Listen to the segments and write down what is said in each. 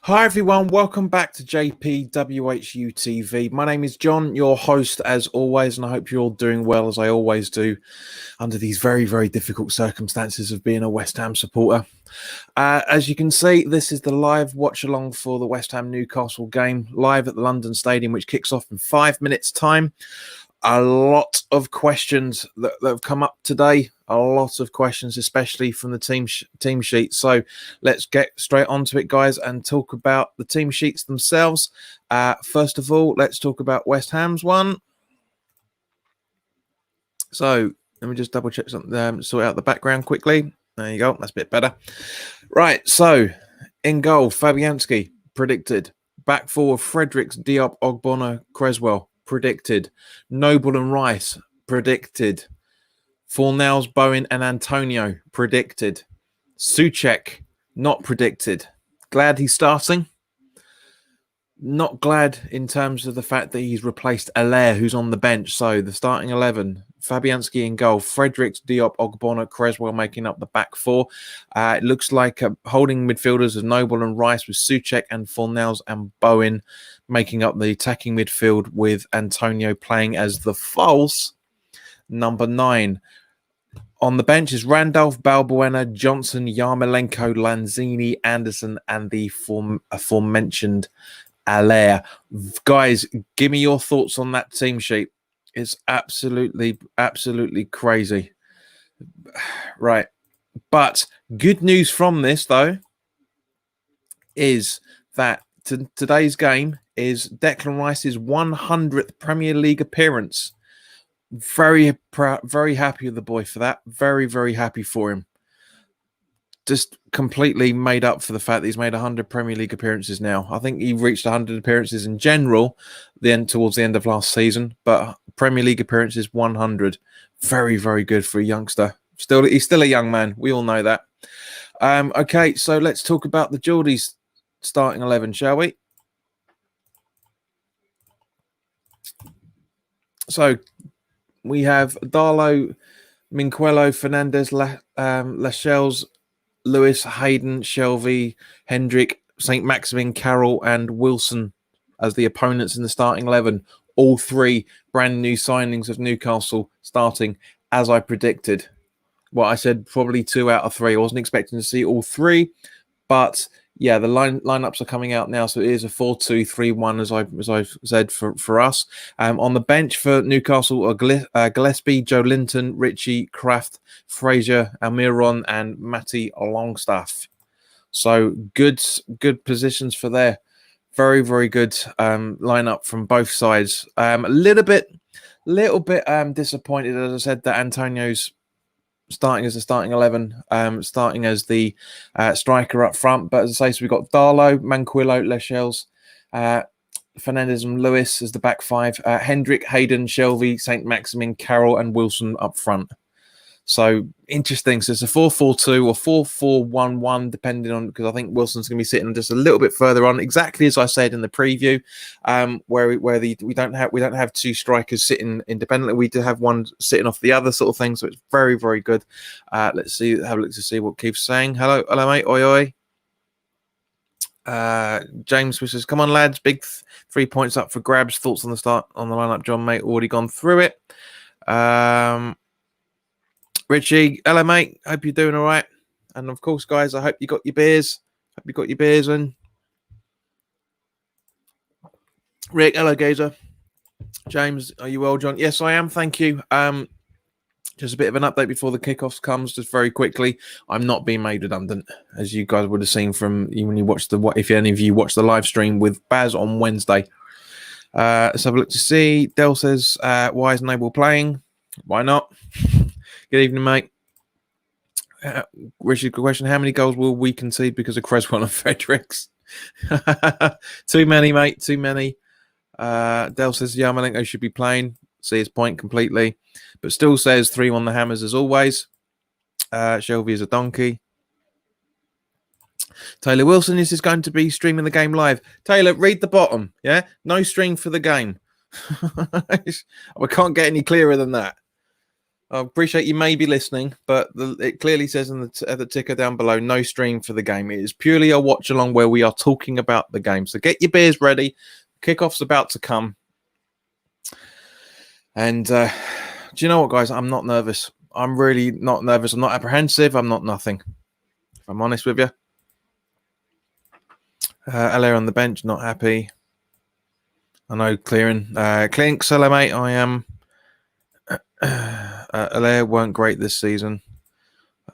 Hi everyone, welcome back to JPWHU TV. My name is John, your host as always, and I hope you're all doing well as I always do under these very, very difficult circumstances of being a West Ham supporter. As you can see, this is the live watch along for the West Ham Newcastle game live at the London Stadium, which kicks off in 5 minutes' time. A lot of questions that have come up today. A lot of questions, especially from the team sheet. So let's get straight onto it, guys, and talk about the team sheets themselves. First of all, let's talk about West Ham's one. So let me just double check something, sort out the background quickly. There you go. That's a bit better. Right. So in goal, Fabianski, predicted. Back four, Fredericks, Diop, Ogbonna, Creswell, predicted. Noble and Rice, predicted. Fornals, Bowen and Antonio, predicted. Souček, not predicted. Glad he's starting. Not glad in terms of the fact that he's replaced Allaire, who's on the bench. So the starting 11, Fabianski in goal, Fredericks, Diop, Ogbonna, Creswell making up the back four. It looks like holding midfielders of Noble and Rice with Souček and Fornals and Bowen making up the attacking midfield with Antonio playing as the false number 9. On the bench is Randolph, Balbuena, Johnson, Yarmolenko, Lanzini, Anderson, and the aforementioned Allaire. Guys, give me your thoughts on that team sheet. It's absolutely crazy. Right. But good news from this, though, is that today's game is Declan Rice's 100th Premier League appearance. Very proud, very happy with the boy for that. Very happy for him. Just completely made up for the fact that he's made 100 Premier League appearances now. I think he reached 100 appearances in general towards the end of last season, but Premier League appearances 100. Very good for a youngster. He's still a young man. We all know that. Okay, so let's talk about the Geordies starting 11, shall we? So we have Darlow, Minquello, Fernandez, Lascelles, Lewis, Hayden, Shelvey, Hendrick, St. Maximin, Carroll, and Wilson as the opponents in the starting 11. All three brand new signings of Newcastle starting as I predicted. Well, I said probably 2 out of 3. I wasn't expecting to see all 3, but yeah, the lineups are coming out now, so it is a 4-2-3-1 as I've said for us. On the bench for Newcastle are Gillespie, Joe Linton, Ritchie, Kraft, Fraser, Almiron, and Matty Longstaff. So good positions for there. Very good lineup from both sides. A little bit disappointed, as I said, that Antonio's starting as the starting 11, starting as the striker up front. But as I say, so we've got Darlow, Manquillo, Lascelles, Fernandez and Lewis as the back 5, Hendrick, Hayden, Shelvey, St. Maximin, Carroll and Wilson up front. So interesting. So it's a 4-4-2 or 4-4-1-1, depending on, because I think Wilson's going to be sitting just a little bit further on, exactly as I said in the preview, where we don't have 2 strikers sitting independently. We do have one sitting off the other sort of thing. So it's very good. Let's have a look to see what Keith's saying. Hello mate. Oi. James says, "Come on lads, big 3 points up for grabs. Thoughts on the lineup, John mate? Already gone through it." Richie, hello mate. Hope you're doing all right. And of course, guys, I hope you got your beers. In. Rick, hello, Gazer. James, are you well, John? Yes, I am. Thank you. Just a bit of an update before the kickoff comes, just very quickly. I'm not being made redundant, as you guys would have seen from when you watched if any of you watched the live stream with Baz on Wednesday. Let's have a look to see. Dell says, "Why is Noble playing? Why not?" Good evening, mate. Richard, good question. How many goals will we concede because of Creswell and Fredericks? Too many, mate. Too many. Dell says Yarmolenko should be playing. See his point completely. But still says 3-1 the Hammers as always. Shelvey is a donkey. Taylor Wilson, is going to be streaming the game live. Taylor, read the bottom. Yeah? No stream for the game. We can't get any clearer than that. I appreciate you may be listening, but it clearly says in the ticker down below, no stream for the game. It is purely a watch along where we are talking about the game. So get your beers ready. Kickoff's about to come. And do you know what, guys? I'm not nervous. I'm really not nervous. I'm not apprehensive. I'm not nothing. If I'm honest with you. LA on the bench, not happy. I know clearing. Clinks, hello, mate. I am. LA weren't great this season.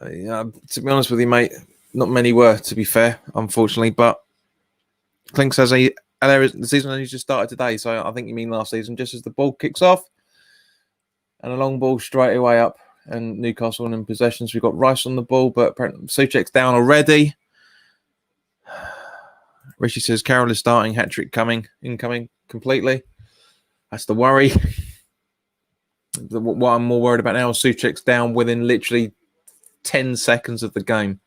To be honest with you, mate, not many were, to be fair, unfortunately. But Clink says the season only just started today, so I think you mean last season. Just as the ball kicks off, and a long ball straight away up, and Newcastle in possessions. We've got Rice on the ball, but Souček's down already. Rishi says Carroll is starting, hat-trick incoming completely. That's the worry. What I'm more worried about now is Souček's down within literally 10 seconds of the game.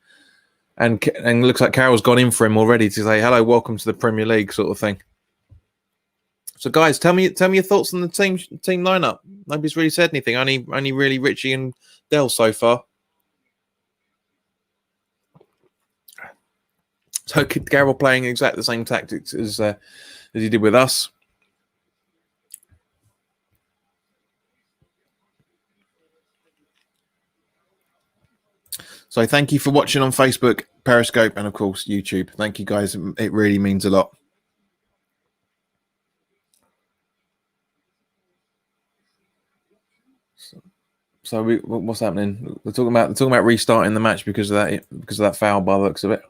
And looks like Carroll's gone in for him already to say, hello, welcome to the Premier League sort of thing. So, guys, tell me your thoughts on the team lineup. Nobody's really said anything. Only really Richie and Dell so far. So Carroll playing exactly the same tactics as he did with us. So thank you for watching on Facebook, Periscope, and of course YouTube. Thank you, guys. It really means a lot. So what's happening? They're talking about restarting the match because of that foul by the looks of it.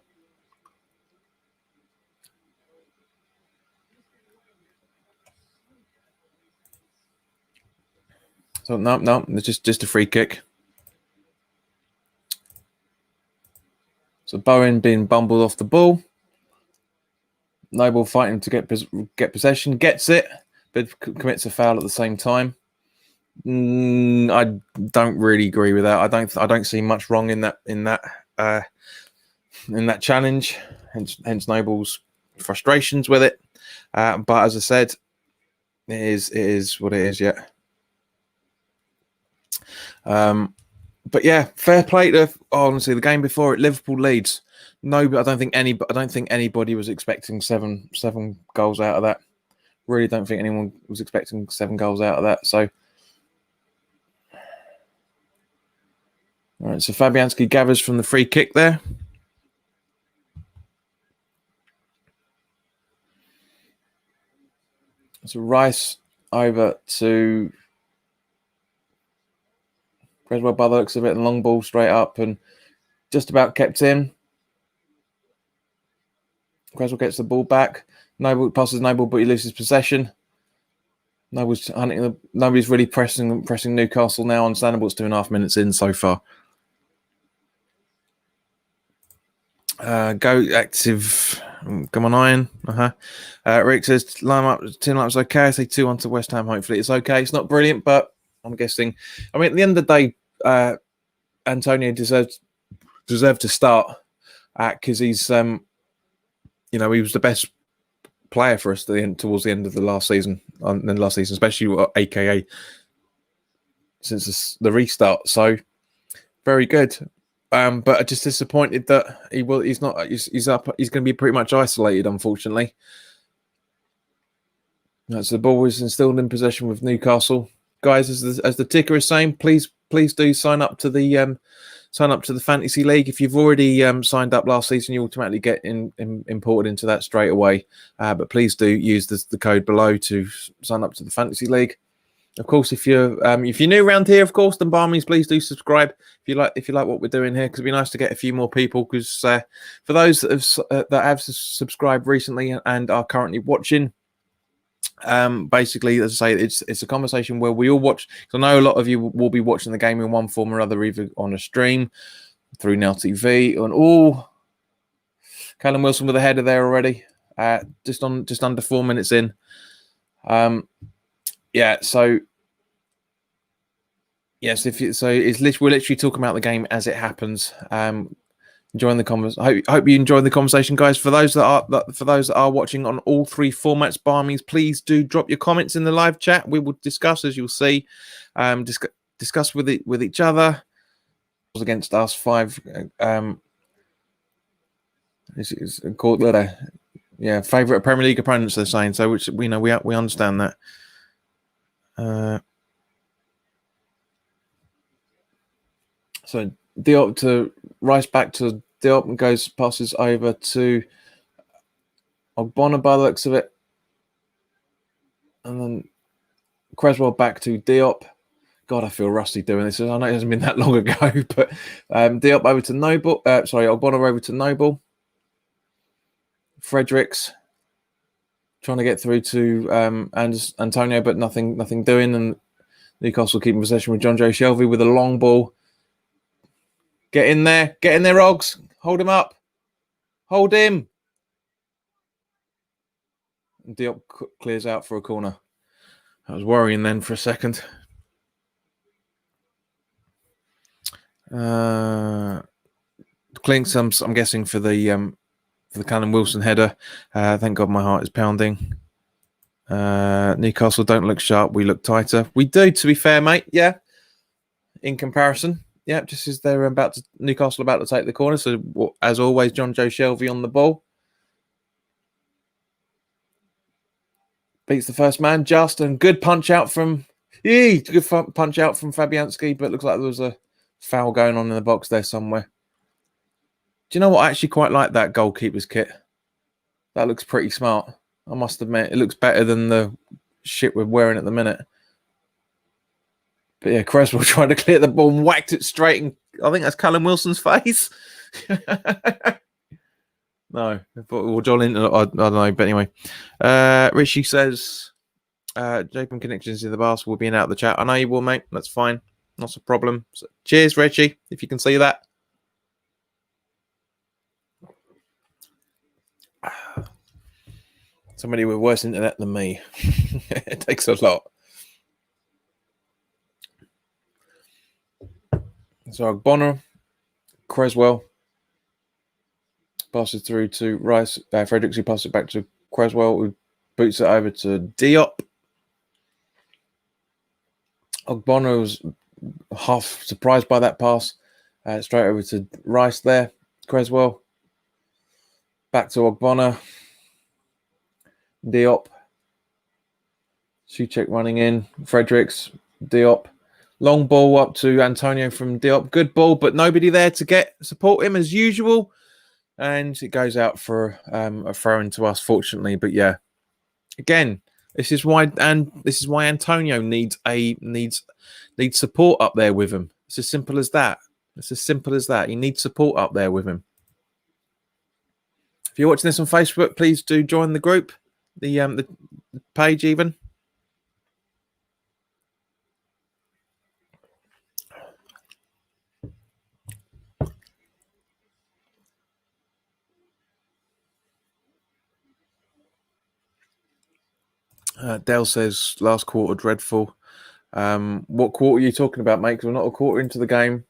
So no, it's just a free kick. So Bowen being bumbled off the ball. Noble fighting to get possession, gets it, but commits a foul at the same time. I don't really agree with that. I don't see much wrong in that challenge. Hence Noble's frustrations with it. But as I said, it is what it is. Yeah. But yeah, fair play to honestly the game before it. Liverpool leads. No, but I don't think anybody was expecting seven goals out of that. Really don't think anyone was expecting 7 goals out of that. So. All right, so Fabianski gathers from the free kick there. So Rice over to Creswell by the looks of it, and long ball straight up and just about kept in. Creswell gets the ball back. Noble passes Noble, but he loses possession. Nobody's really pressing Newcastle now. Understandable, it's 2.5 minutes in so far. Go active. Come on, Iron. Rick says team lineup's okay. I say 2-1 to West Ham. Hopefully it's okay. It's not brilliant, but I'm guessing. I mean, at the end of the day, Antonio deserved to start because he's he was the best player for us towards the end of the last season, especially AKA since the restart. So very good. But I'm just disappointed that he's not. He's up. He's going to be pretty much isolated, unfortunately. So the ball was instilled in possession with Newcastle, guys. As the ticker is saying, please do sign up to the fantasy league. If you've already signed up last season, you automatically get imported into that straight away. But please do use the code below to sign up to the fantasy league. Of course, if you're new around here, of course, then by all means, please do subscribe if you like what we're doing here, because it'd be nice to get a few more people. Because for those that have subscribed recently and are currently watching, basically, as I say, it's a conversation where we all watch. So I know a lot of you will be watching the game in one form or other, either on a stream, through Now TV, and all. Callum Wilson with a header there already, just under 4 minutes in. Yeah, so yes, we're literally talking about the game as it happens. Enjoying the conversation. Hope you enjoyed the conversation, guys. For those that are watching on all 3 formats, by all means, please do drop your comments in the live chat. We will discuss, as you'll see, discuss with each other. Against us, 5 is called favorite Premier League opponents. They're saying so, which we know we understand that. So Diop to Rice, back to Diop, and passes over to Ogbonna by the looks of it, and then Creswell back to Diop. God, I feel rusty doing this. I know it hasn't been that long ago, but Diop over to Noble. Ogbonna over to Noble. Fredericks trying to get through to Antonio, but nothing doing. And Newcastle keeping possession with John Joe Shelvey with a long ball. Get in there, Oggs. Hold him up. Hold him. And Diop clears out for a corner. I was worrying then for a second. Clinks, I'm guessing for the Callum Wilson header. Thank God my heart is pounding. Newcastle don't look sharp. We look tighter. We do, to be fair, mate. Yeah. In comparison. Yeah, just as they're Newcastle about to take the corner. So, as always, John Joe Shelvey on the ball. Beats the first man, and good punch out from Fabianski, but looks like there was a foul going on in the box there somewhere. Do you know what? I actually quite like that goalkeeper's kit. That looks pretty smart. I must admit, it looks better than the shit we're wearing at the minute. But yeah, Creswell tried to clear the ball and whacked it straight in. I think that's Callum Wilson's face. No, or John Linton, I don't know. But anyway, Richie says, Japan Connections in the Basque will be out of the chat. I know you will, mate. That's fine. Not a problem. So, cheers, Richie, if you can see that. Somebody with worse internet than me. It takes a lot. So Bonner, Creswell passes through to Rice. Fredericks, who passes it back to Creswell, who boots it over to Diop. Ogbonna was half surprised by that pass. Straight over to Rice there. Creswell. Back to Ogbonna. Diop. Suchek running in. Fredericks. Diop. Long ball up to Antonio from Diop. Good ball, but nobody there to support him as usual. And it goes out for a throw-in to us, fortunately. But yeah, again, this is why Antonio needs support up there with him. It's as simple as that. He needs support up there with him. If you're watching this on Facebook, please do join the group, the page even. Dale says last quarter dreadful. What quarter are you talking about, mate? Because we're not a quarter into the game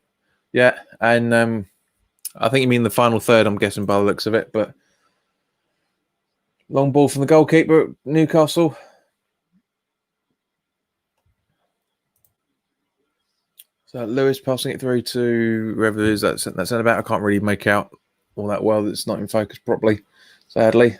yet, and I think you mean the final third. I'm guessing by the looks of it, but long ball from the goalkeeper, Newcastle. So Lewis passing it through to whoever it is that's about. I can't really make out all that well. It's not in focus properly, sadly.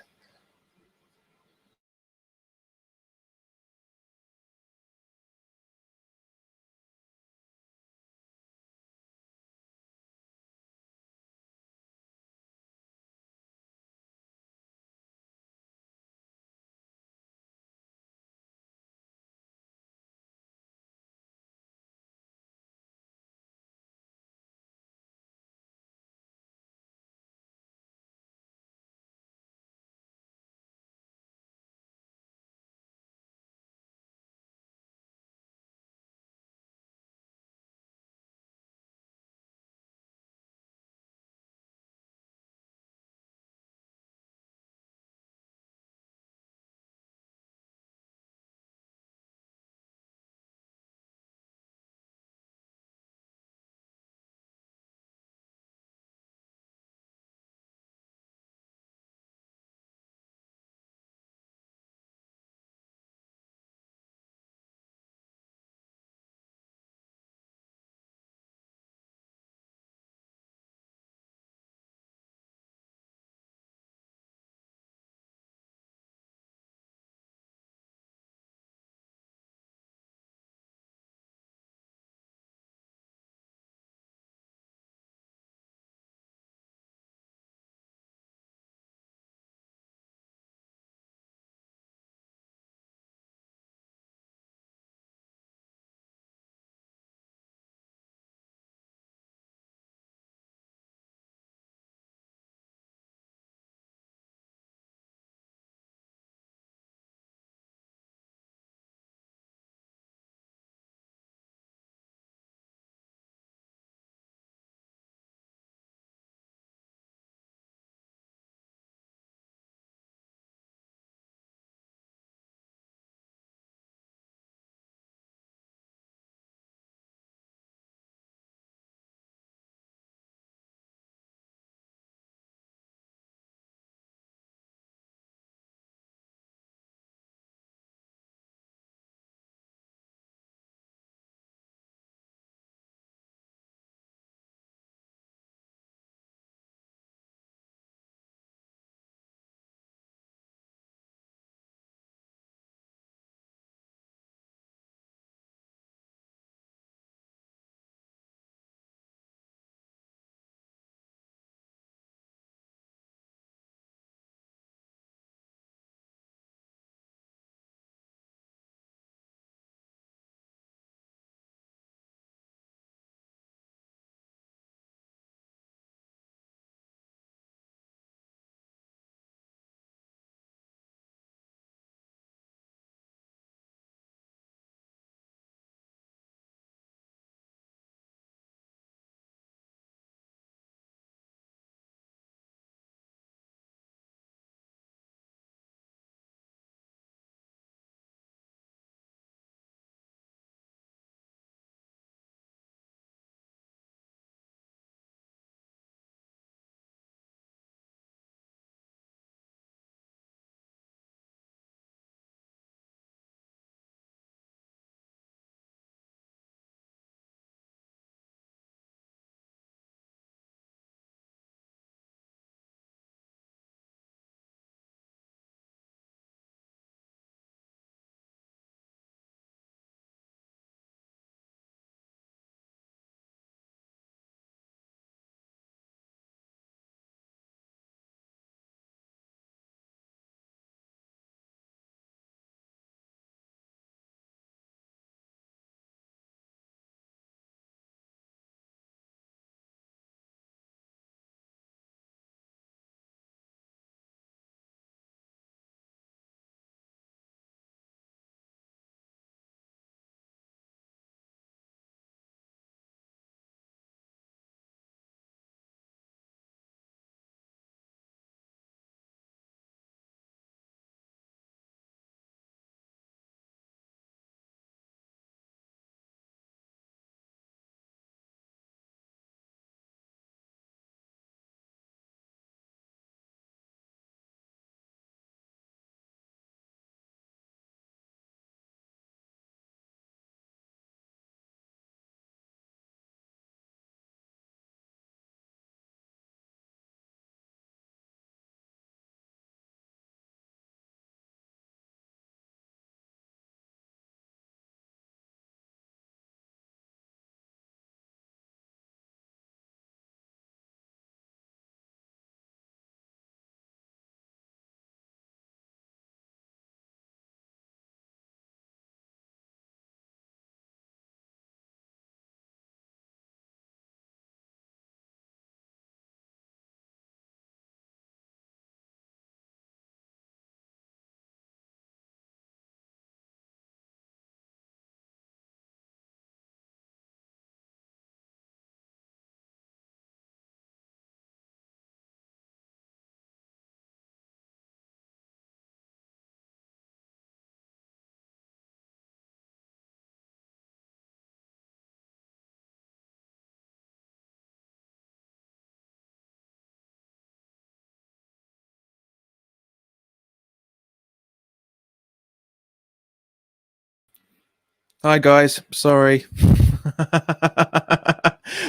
Hi guys, sorry.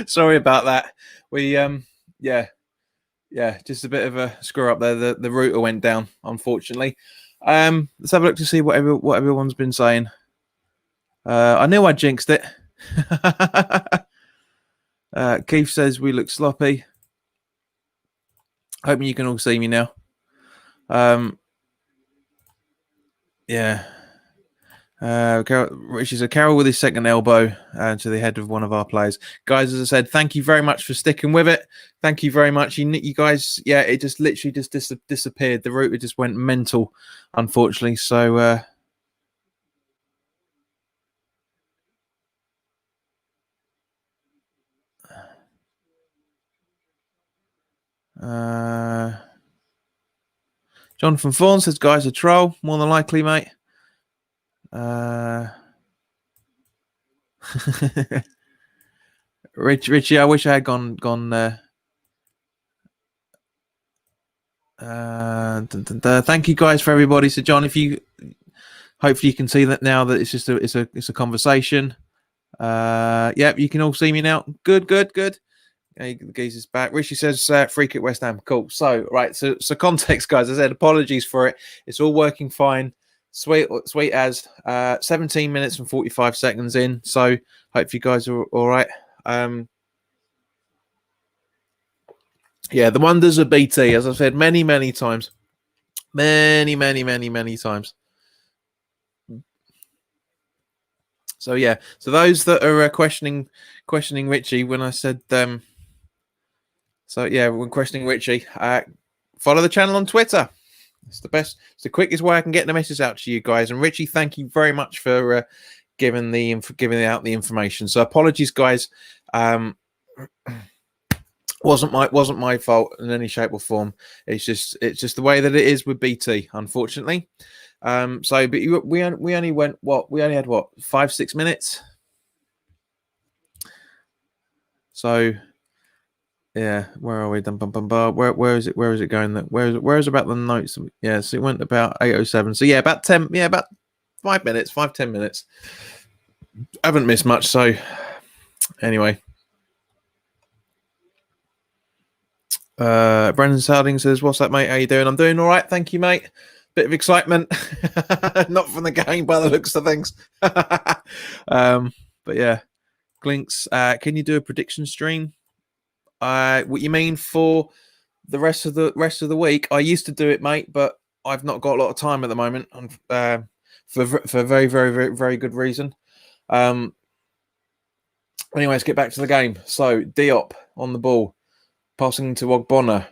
Sorry about that. We yeah, just a bit of a screw up there. The router went down, unfortunately. Let's have a look to see what everyone's been saying. I knew I jinxed it. Keith says we look sloppy. Hoping you can all see me now. Yeah. Which is a Carroll with his second elbow to the head of one of our players. Guys, as I said, thank you very much for sticking with it. Thank you very much. You guys, yeah, it just literally just disappeared. The router just went mental, unfortunately. So, Jonathan Fawn says, guys, a troll. More than likely, mate. Richie, I wish I had gone. Thank you guys for everybody. So, John, if you hopefully you can see that now that it's just it's a conversation. Yep, you can all see me now. Good. The geezer's back. Richie says free kick West Ham. Cool. So so context, guys. As I said, apologies for it. It's all working fine. Sweet as 17 minutes and 45 seconds in. So hope you guys are all right. Yeah, the wonders of BT, as I've said many times. Many times. So yeah, so those that are questioning Richie when I said so yeah, when questioning Richie, follow the channel on Twitter. It's the best. It's the quickest way I can get the message out to you guys. And Richie, thank you very much for giving out the information. So apologies, guys. Wasn't my fault in any shape or form. It's just the way that it is with BT, unfortunately. But we only went what? We only had what 5-6 minutes. So yeah, where are we? Where is it? Where is it going? Where is about the notes? Yeah, so it went about 8:07. So yeah, about 10. Yeah, about 5 minutes, 5-10 minutes. I haven't missed much. So anyway, Brendan Sarding says, "What's that, mate? How you doing? I'm doing all right, thank you, mate. Bit of excitement, not from the game by the looks of things. But yeah, Glinks, can you do a prediction stream? What you mean for the rest of the week? I used to do it, mate, but I've not got a lot of time at the moment, for very good reason. Anyway, let's get back to the game. So Diop on the ball, passing to Ogbonna.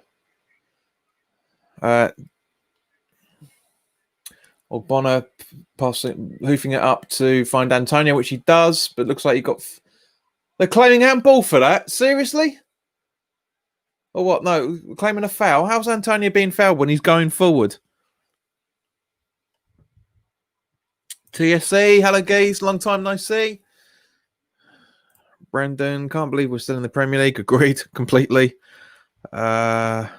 Ogbonna hoofing it up to find Antonio, which he does, but looks like he got. They're claiming handball for that. Seriously? Or what? No, claiming a foul. How's Antonio being fouled when he's going forward? TSC, hello geese, long time no see. Brendan, can't believe we're still in the Premier League. Agreed, completely. So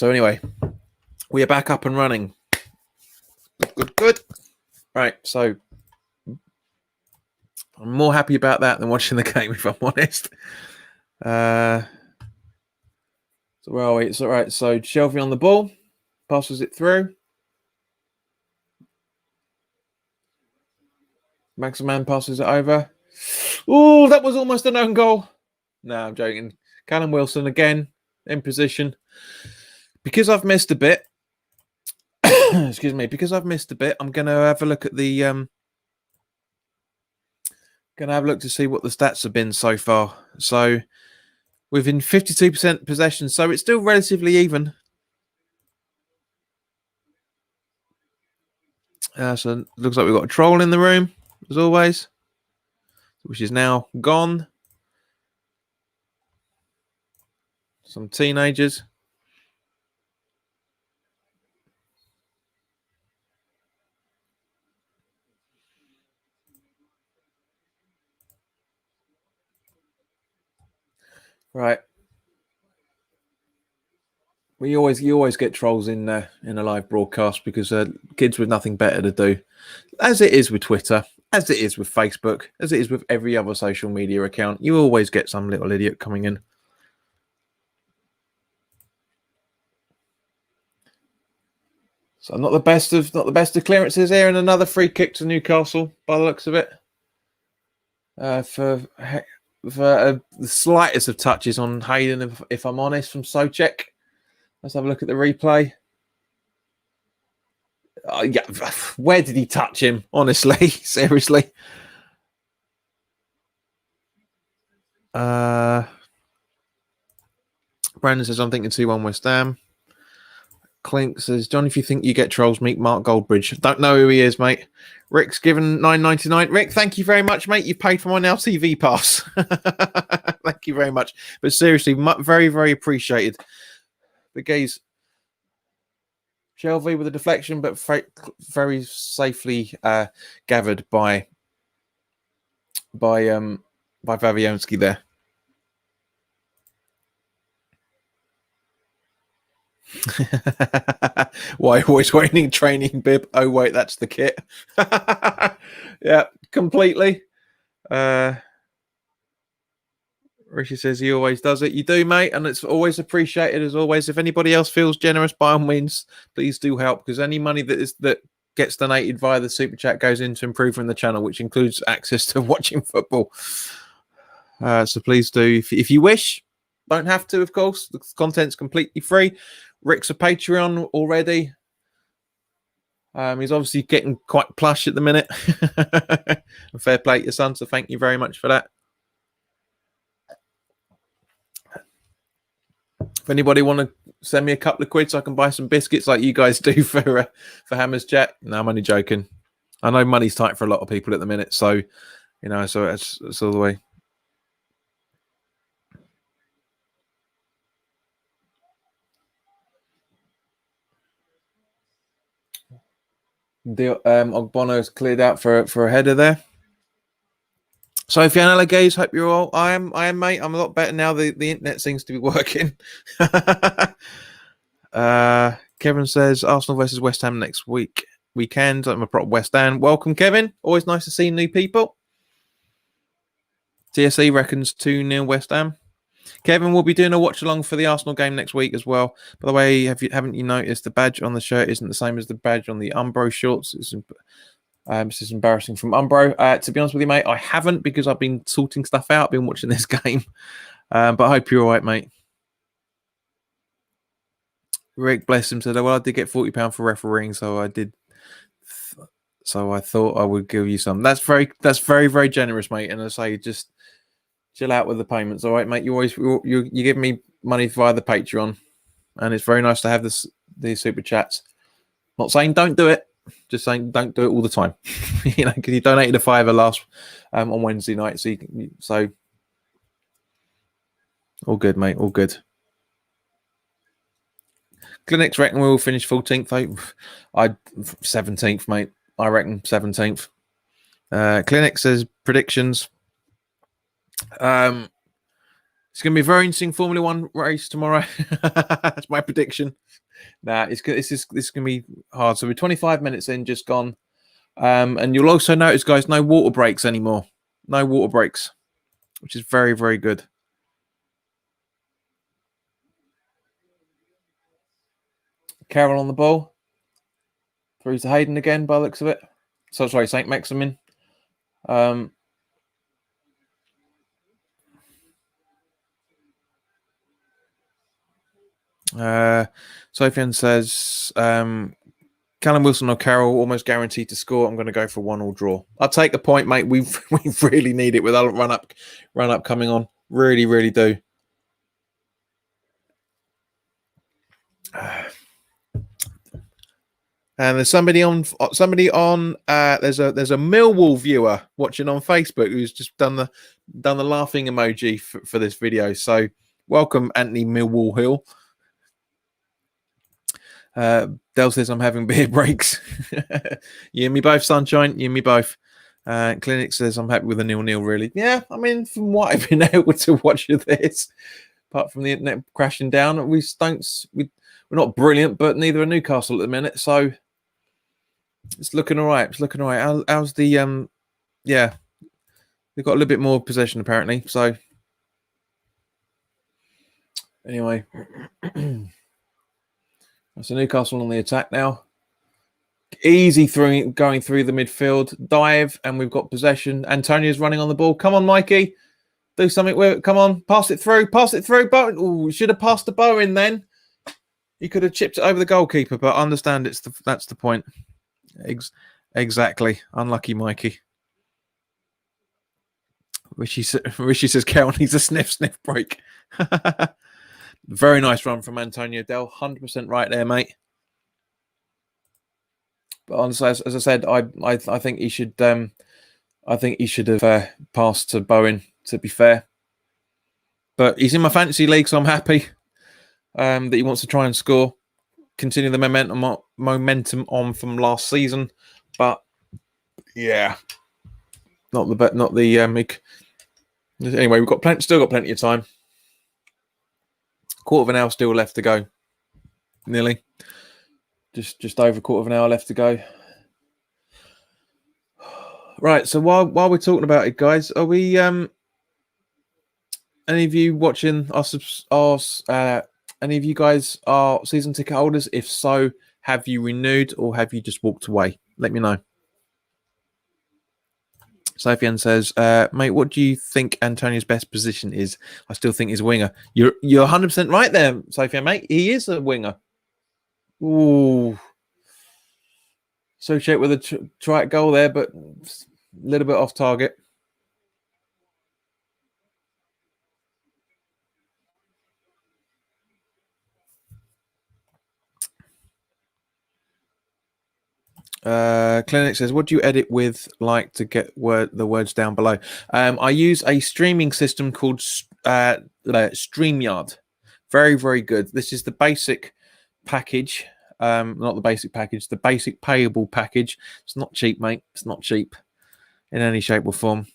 anyway, we are back up and running. Good. Right, so I'm more happy about that than watching the game, if I'm honest. So where are we? It's all right. So Shelby on the ball, passes it through. Maximan passes it over. Oh, that was almost an own goal. No, I'm joking. Callum Wilson again in position. Because I've missed a bit. Excuse me. Because I've missed a bit, I'm going to have a look at the. Going to have a look to see what the stats have been so far. So, within 52% possession, so it's still relatively even. So it looks like we've got a troll in the room, as always, which is now gone. Some teenagers. Right. You always get trolls in a live broadcast because kids with nothing better to do, as it is with Twitter, as it is with Facebook, as it is with every other social media account. You always get some little idiot coming in. So not the best of clearances here, and another free kick to Newcastle by the looks of it. For the slightest of touches on Hayden, if I'm honest, from Souček. Let's have a look at the replay. Yeah, where did he touch him? Honestly, seriously. Brandon says, I'm thinking 2-1 West Ham. Clink says, John, if you think you get trolls, meet Mark Goldbridge. Don't know who he is, mate. Rick's given $9.99. Rick, thank you very much, mate. You've paid for my Now TV pass. Thank you very much. But seriously, very, very appreciated. The gaze. Shelby with a deflection, but very safely gathered by Fabianski there. Why always waiting training bib? Oh wait, that's the kit. Yeah, completely. Rishi says he always does it. You do, mate, and it's always appreciated as always. If anybody else feels generous, by all means, please do help, because any money that gets donated via the super chat goes into improving the channel, which includes access to watching football. So please do, if you wish. Don't have to, of course. The content's completely free. Rick's a Patreon already. He's obviously getting quite plush at the minute. Fair play to your son, so thank you very much for that. If anybody want to send me a couple of quid so I can buy some biscuits like you guys do for Hammers Chat. No, I'm only joking. I know money's tight for a lot of people at the minute, so so it's all the way. Ogbono's cleared out for a header there. Sophie and Gaze, hope you're all. I am, mate. I'm a lot better now. The internet seems to be working. Kevin says Arsenal versus West Ham next weekend. I'm a prop West Ham. Welcome, Kevin. Always nice to see new people. TSE reckons 2-0 West Ham. Kevin will be doing a watch along for the Arsenal game next week as well. By the way, haven't you noticed the badge on the shirt isn't the same as the badge on the Umbro shorts? This is embarrassing from Umbro. To be honest with you, mate, I haven't, because I've been sorting stuff out. I've been watching this game. But I hope you're all right, mate. Rick, bless him, said, well, I did get £40 for refereeing, so I did. So I thought I would give you some. That's very, very generous, mate. And I say, just chill out with the payments, all right, mate? You give me money via the Patreon, and it's very nice to have these super chats. Not saying don't do it, just saying don't do it all the time. Because you donated a £5 last on Wednesday night, so all good, mate, all good. Clinics reckon we'll finish 14th. 17th, mate. I reckon 17th. Clinic says predictions. It's going to be a very interesting Formula One race tomorrow. That's my prediction. This is going to be hard. So we're 25 minutes in, just gone. And you'll also notice, guys, no water breaks anymore. No water breaks, which is very, very good. Carroll on the ball. Through to Hayden again, by the looks of it. So sorry, St. Maximin. Sofian says Callum Wilson or Carroll almost guaranteed to score. I'm going to go for 1-1 draw. I'll take the point, mate. We really need it with our run up coming on. Really, really do. And there's somebody on. There's a Millwall viewer watching on Facebook who's just done the laughing emoji for this video. So welcome, Anthony Millwall Hill. Del says I'm having beer breaks. You and me both, sunshine. You and me both. Clinic says I'm happy with a 0-0. Really, yeah. I mean, from what I've been able to watch of this, apart from the internet crashing down, we we're not brilliant, but neither are Newcastle at the minute. So it's looking all right. It's looking all right. How's the yeah? They've got a little bit more possession apparently. So anyway, so Newcastle on the attack now. Easy going through the midfield, dive, and we've got possession. Antonio's running on the ball. Come on, Mikey, do something with it. Come on, pass it through. Bowen. Oh, should have passed the Bowen then. He could have chipped it over the goalkeeper, but I understand that's the point. Exactly. Unlucky, Mikey. Rishi says Carol needs a sniff break. Very nice run from Antonio Dell. 100% right there, mate. But honestly, as I said, I think he should. I think he should have passed to Bowen. To be fair, but he's in my fantasy league, so I'm happy that he wants to try and score, continue the momentum on from last season. But yeah, not the anyway, we've still got plenty of time. Quarter of an hour still left to go. Nearly. Just over a quarter of an hour left to go. Right, so while we're talking about it, guys, are we any of you watching any of you guys are season ticket holders? If so, have you renewed or have you just walked away? Let me know. Sofian says, mate, what do you think Antonio's best position is? I still think he's a winger. You're 100% right there, Sofian, mate. He is a winger. Ooh. Associate with a try goal there, but a little bit off target. Clinic says, what do you edit with like to get the words down below? I use a streaming system called StreamYard. Very, very good. This is the basic package. Not the basic package, the basic payable package. It's not cheap, mate. It's not cheap in any shape or form.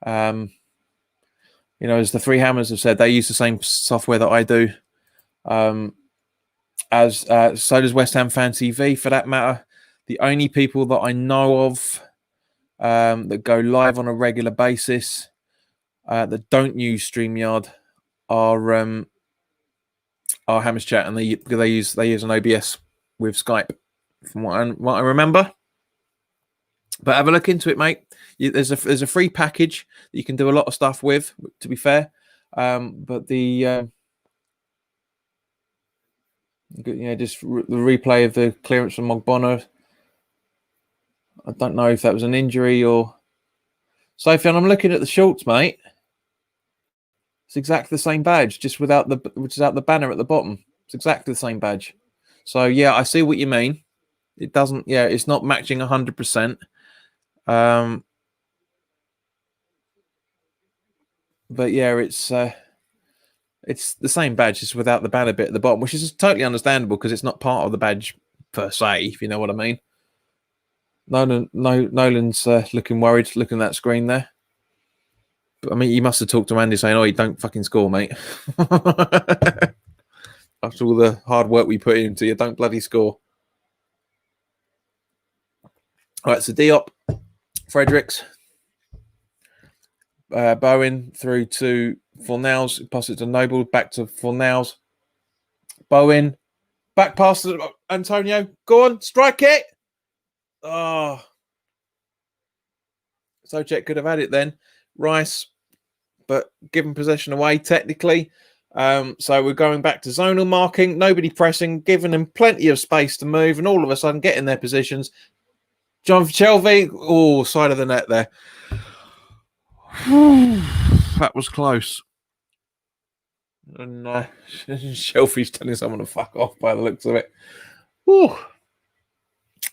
As the Three Hammers have said, they use the same software that I do. So does West Ham Fan TV, for that matter. The only people that I know of that go live on a regular basis that don't use StreamYard are Hammers Chat, and they use an OBS with Skype, from what I remember. But have a look into it, mate. There's a free package that you can do a lot of stuff with. To be fair, but the just the replay of the clearance from Mogbono. I don't know if that was an injury or. Sofian, I'm looking at the shorts, mate. It's exactly the same badge, just without the banner at the bottom. It's exactly the same badge. So yeah, I see what you mean. It doesn't. Yeah, it's not matching 100%. But yeah, it's the same badge, just without the banner bit at the bottom, which is totally understandable because it's not part of the badge per se, if you know what I mean. Nolan's looking worried, looking at that screen there. But I mean, you must have talked to Andy saying, "Oh, you don't fucking score, mate." After all the hard work we put into you, don't bloody score. All right, so Diop, Fredericks, Bowen through to Fornals, pass it to Noble, back to Fornals. Bowen, back pass to Antonio. Go on, strike it. Oh, Socek could have had it then. Rice, but given possession away technically. So we're going back to zonal marking. Nobody pressing, giving them plenty of space to move, and all of a sudden get in their positions. John Shelvey, side of the net there. That was close. And Shelfie's telling someone to fuck off by the looks of it. Whew.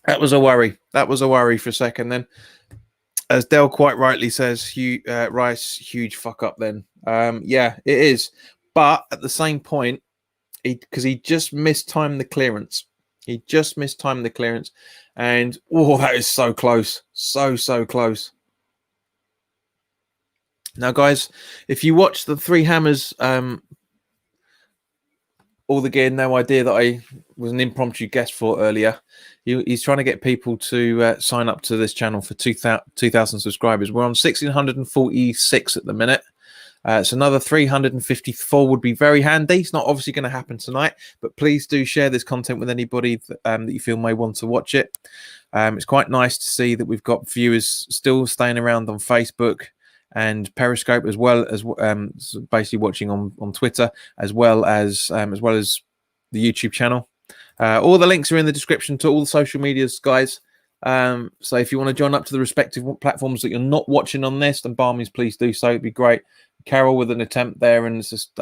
That was a worry. That was a worry for a second then. As Dell quite rightly says, Rice, huge fuck up then. Yeah, it is. But at the same point, because he just mistimed the clearance. He just mistimed the clearance. And, that is so close. So close. Now, guys, if you watch the Three Hammers all the gear, no idea that I was an impromptu guest for earlier. He's trying to get people to sign up to this channel for 2,000 subscribers. We're on 1,646 at the minute. So another 354 would be very handy. It's not obviously going to happen tonight, but please do share this content with anybody that you feel may want to watch it. It's quite nice to see that we've got viewers still staying around on Facebook and Periscope, as well as basically watching on Twitter, as well as the YouTube channel. All the links are in the description to all the social medias, guys. So if you want to join up to the respective platforms that you're not watching on this, then by all means, please do so. It'd be great. Carol with an attempt there, and it's just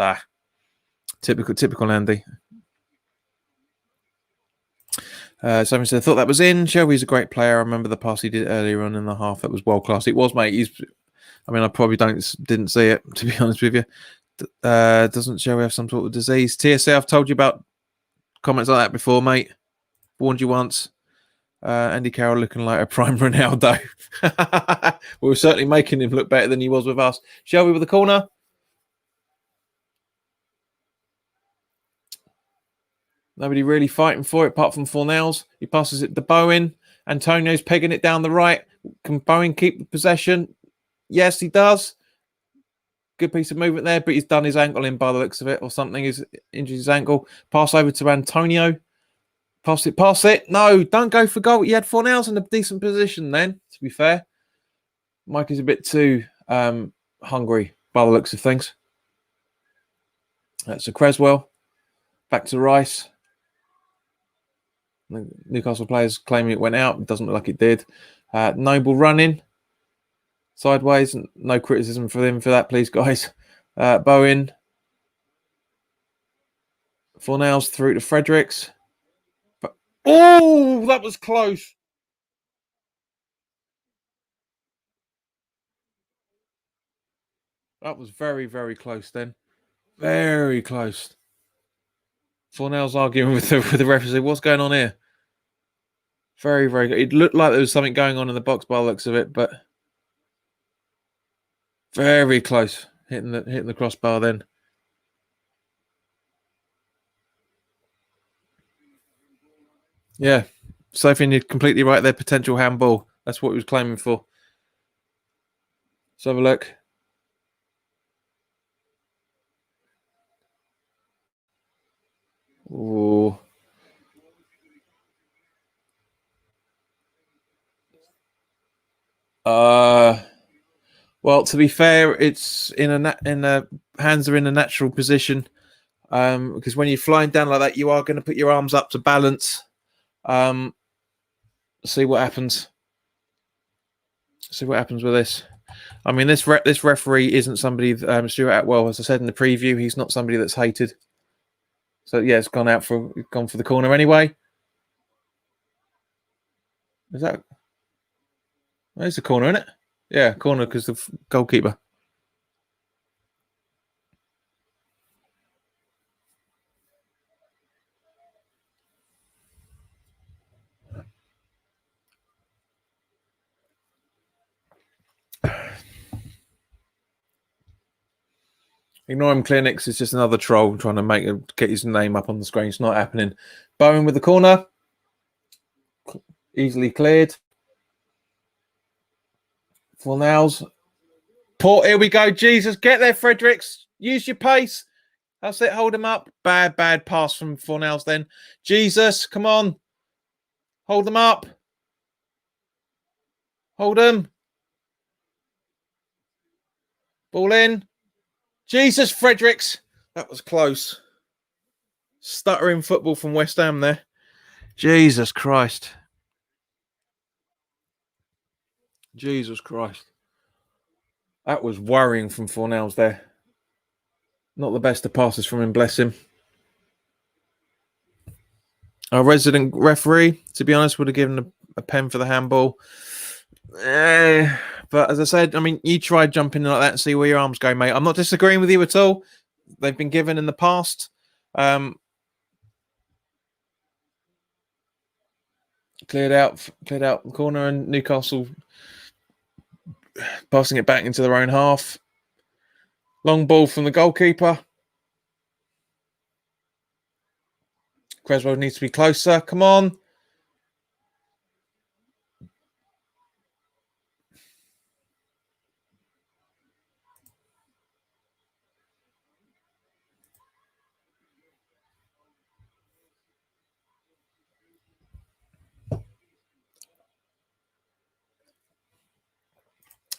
typical Andy. Someone said, I thought that was in. Shelby's a great player. I remember the pass he did earlier on in the half. That was world class. It was, mate. I probably didn't see it, to be honest with you. Doesn't Shelby have some sort of disease? TSA, I've told you about comments like that before, mate. Warned you once. Andy Carroll looking like a prime Ronaldo. We were certainly making him look better than he was with us. Shelby with the corner. Nobody really fighting for it apart from Fornells. He passes it to Bowen. Antonio's pegging it down the right. Can Bowen keep the possession? Yes, he does. Good piece of movement there, but he's done his ankle in by the looks of it, or something. He's injured his ankle. Pass over to Antonio. Pass it. No, don't go for goal. You had Fornells in a decent position then, to be fair. Mike is a bit too hungry by the looks of things. That's a Creswell. Back to Rice. The Newcastle players claiming it went out. It doesn't look like it did. Noble running. Sideways. No criticism for them for that, please, guys. Bowen. Fornells through to Fredericks. Oh, that was close. That was very, very close then. Very close. Fornell's arguing with the referee. What's going on here? Very, very good. It looked like there was something going on in the box by the looks of it, but very close. Hitting the crossbar then. Yeah. Sophie, you're completely right there. Potential handball. That's what he was claiming for. Let's have a look. Ooh. Well, to be fair, it's in a hands are in a natural position. Because when you're flying down like that, you are going to put your arms up to balance. See what happens. See what happens with this. I mean, this referee isn't somebody. Stuart Atwell, as I said in the preview, he's not somebody that's hated. So yeah, it's gone for the corner anyway. Is that? There's a corner, isn't it? Yeah, corner because the goalkeeper. Ignore him, Clinics is just another troll trying to get his name up on the screen. It's not happening. Bowen with the corner. Easily cleared. Fornells. Port, here we go. Jesus, get there, Fredericks. Use your pace. That's it. Hold him up. Bad pass from Fornells then. Jesus, come on. Hold them up. Hold them. Ball in. Jesus, Fredericks. That was close. Stuttering football from West Ham there. Jesus Christ. Jesus Christ. That was worrying from Fornells there. Not the best of passes from him, bless him. Our resident referee, to be honest, would have given a pen for the handball. But as I said, I mean, you try jumping like that and see where your arms go, mate. I'm not disagreeing with you at all. They've been given in the past. Cleared out the corner, and Newcastle passing it back into their own half. Long ball from the goalkeeper. Creswell needs to be closer. Come on.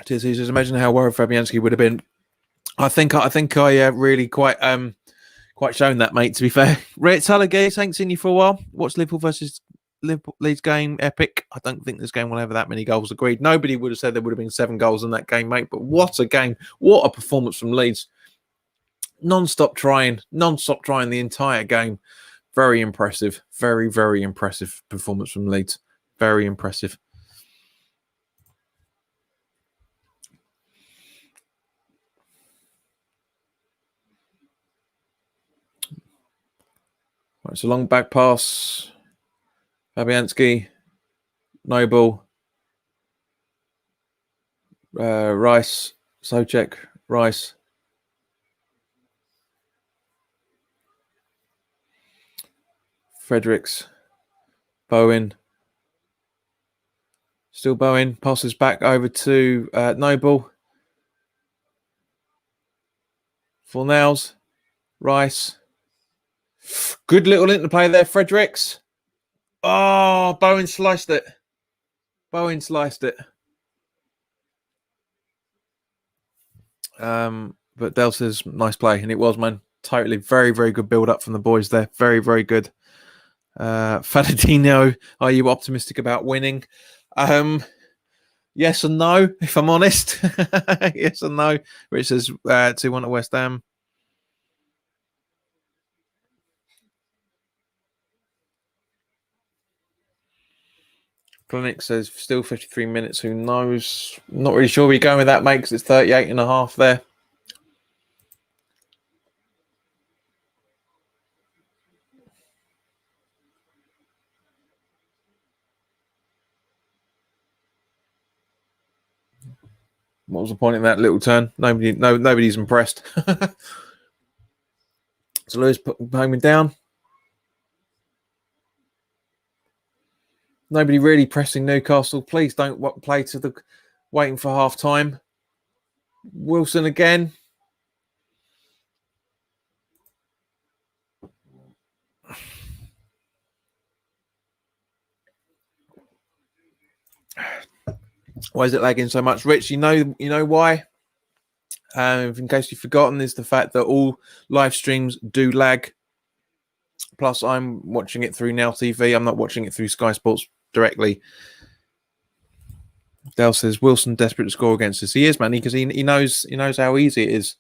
Just imagine how worried Fabianski would have been. I think I really quite shown that, mate, to be fair. Ritz Hullagate, thanks in you for a while. What's Liverpool versus Liverpool Leeds game? Epic. I don't think this game will have that many goals. Agreed. Nobody would have said there would have been 7 goals in that game, mate. But what a game. What a performance from Leeds. Non-stop trying the entire game. Very impressive. Very, very impressive performance from Leeds. Very impressive. Right, it's a long back pass. Fabianski, Noble, Rice, Souček, Rice. Fredericks, Bowen. Still Bowen. Passes back over to Noble. Fornals, Rice. Good little interplay there, Fredericks. Oh, Bowen sliced it. But Del says, nice play. And it was, man. Totally. Very, very good build-up from the boys there. Very, very good. Fadadino, are you optimistic about winning? Yes and no, if I'm honest. Yes and no. Rich says 2-1 at West Ham. Clinic says still 53 minutes. Who knows? Not really sure where you're going with that, mate, because it's 38 and a half there. What was the point in that little turn? Nobody's impressed. So Lewis put Bowman down. Nobody really pressing Newcastle. Please don't play to the waiting for half time. Wilson again. Why is it lagging so much? Rich, you know why? In case you've forgotten, is the fact that all live streams do lag. Plus, I'm watching it through Now TV. I'm not watching it through Sky Sports directly. Dale says Wilson desperate to score against us. He is, man, because he knows how easy it is.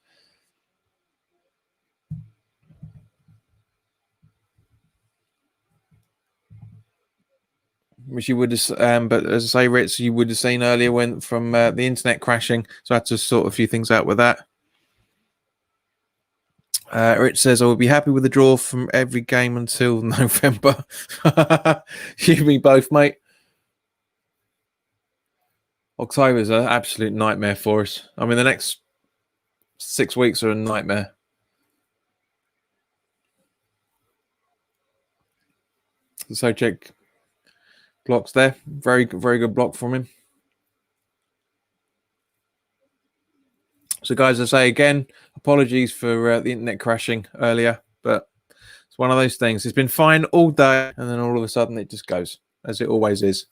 Which you would have, but as I say, Ritz, you would have seen earlier when from the internet crashing, so I had to sort a few things out with that. Rich says I will be happy with the draw from every game until November. You and me both, mate. October is an absolute nightmare for us. I mean, the next 6 weeks are a nightmare. So check blocks there. Very, very good block from him. So, guys, I say again, apologies for the internet crashing earlier, but it's one of those things. It's been fine all day, and then all of a sudden it just goes, as it always is.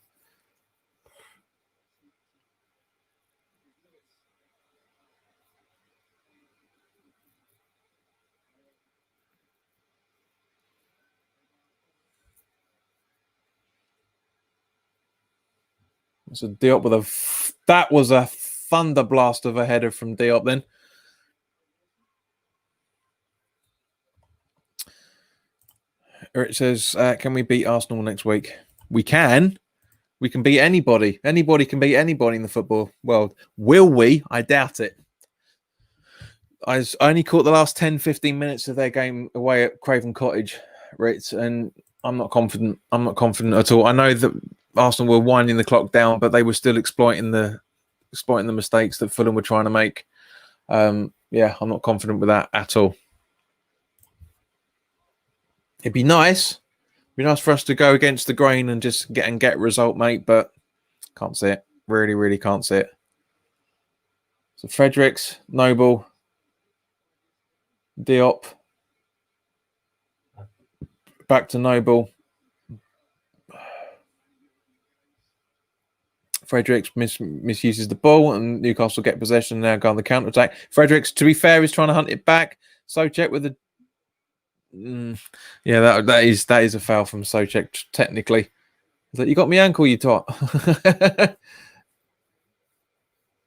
So Diop with that was a thunder blast of a header from Diop then. It says, can we beat Arsenal next week? We can. We can beat anybody. Anybody can beat anybody in the football world. Will we? I doubt it. I only caught the last 10, 15 minutes of their game away at Craven Cottage, Ritz, and I'm not confident. I'm not confident at all. I know that Arsenal were winding the clock down, but they were still exploiting the mistakes that Fulham were trying to make. Yeah, I'm not confident with that at all. It'd be nice. Be nice for us to go against the grain and just get a result, mate, but can't see it. Really, really can't see it. So Fredericks, Noble, Diop, back to Noble. Fredericks misuses the ball and Newcastle get possession and now go on the counter-attack. Fredericks, to be fair, is trying to hunt it back. Souček with the... yeah, that is a foul from Souček, technically. That you got me ankle, you tot.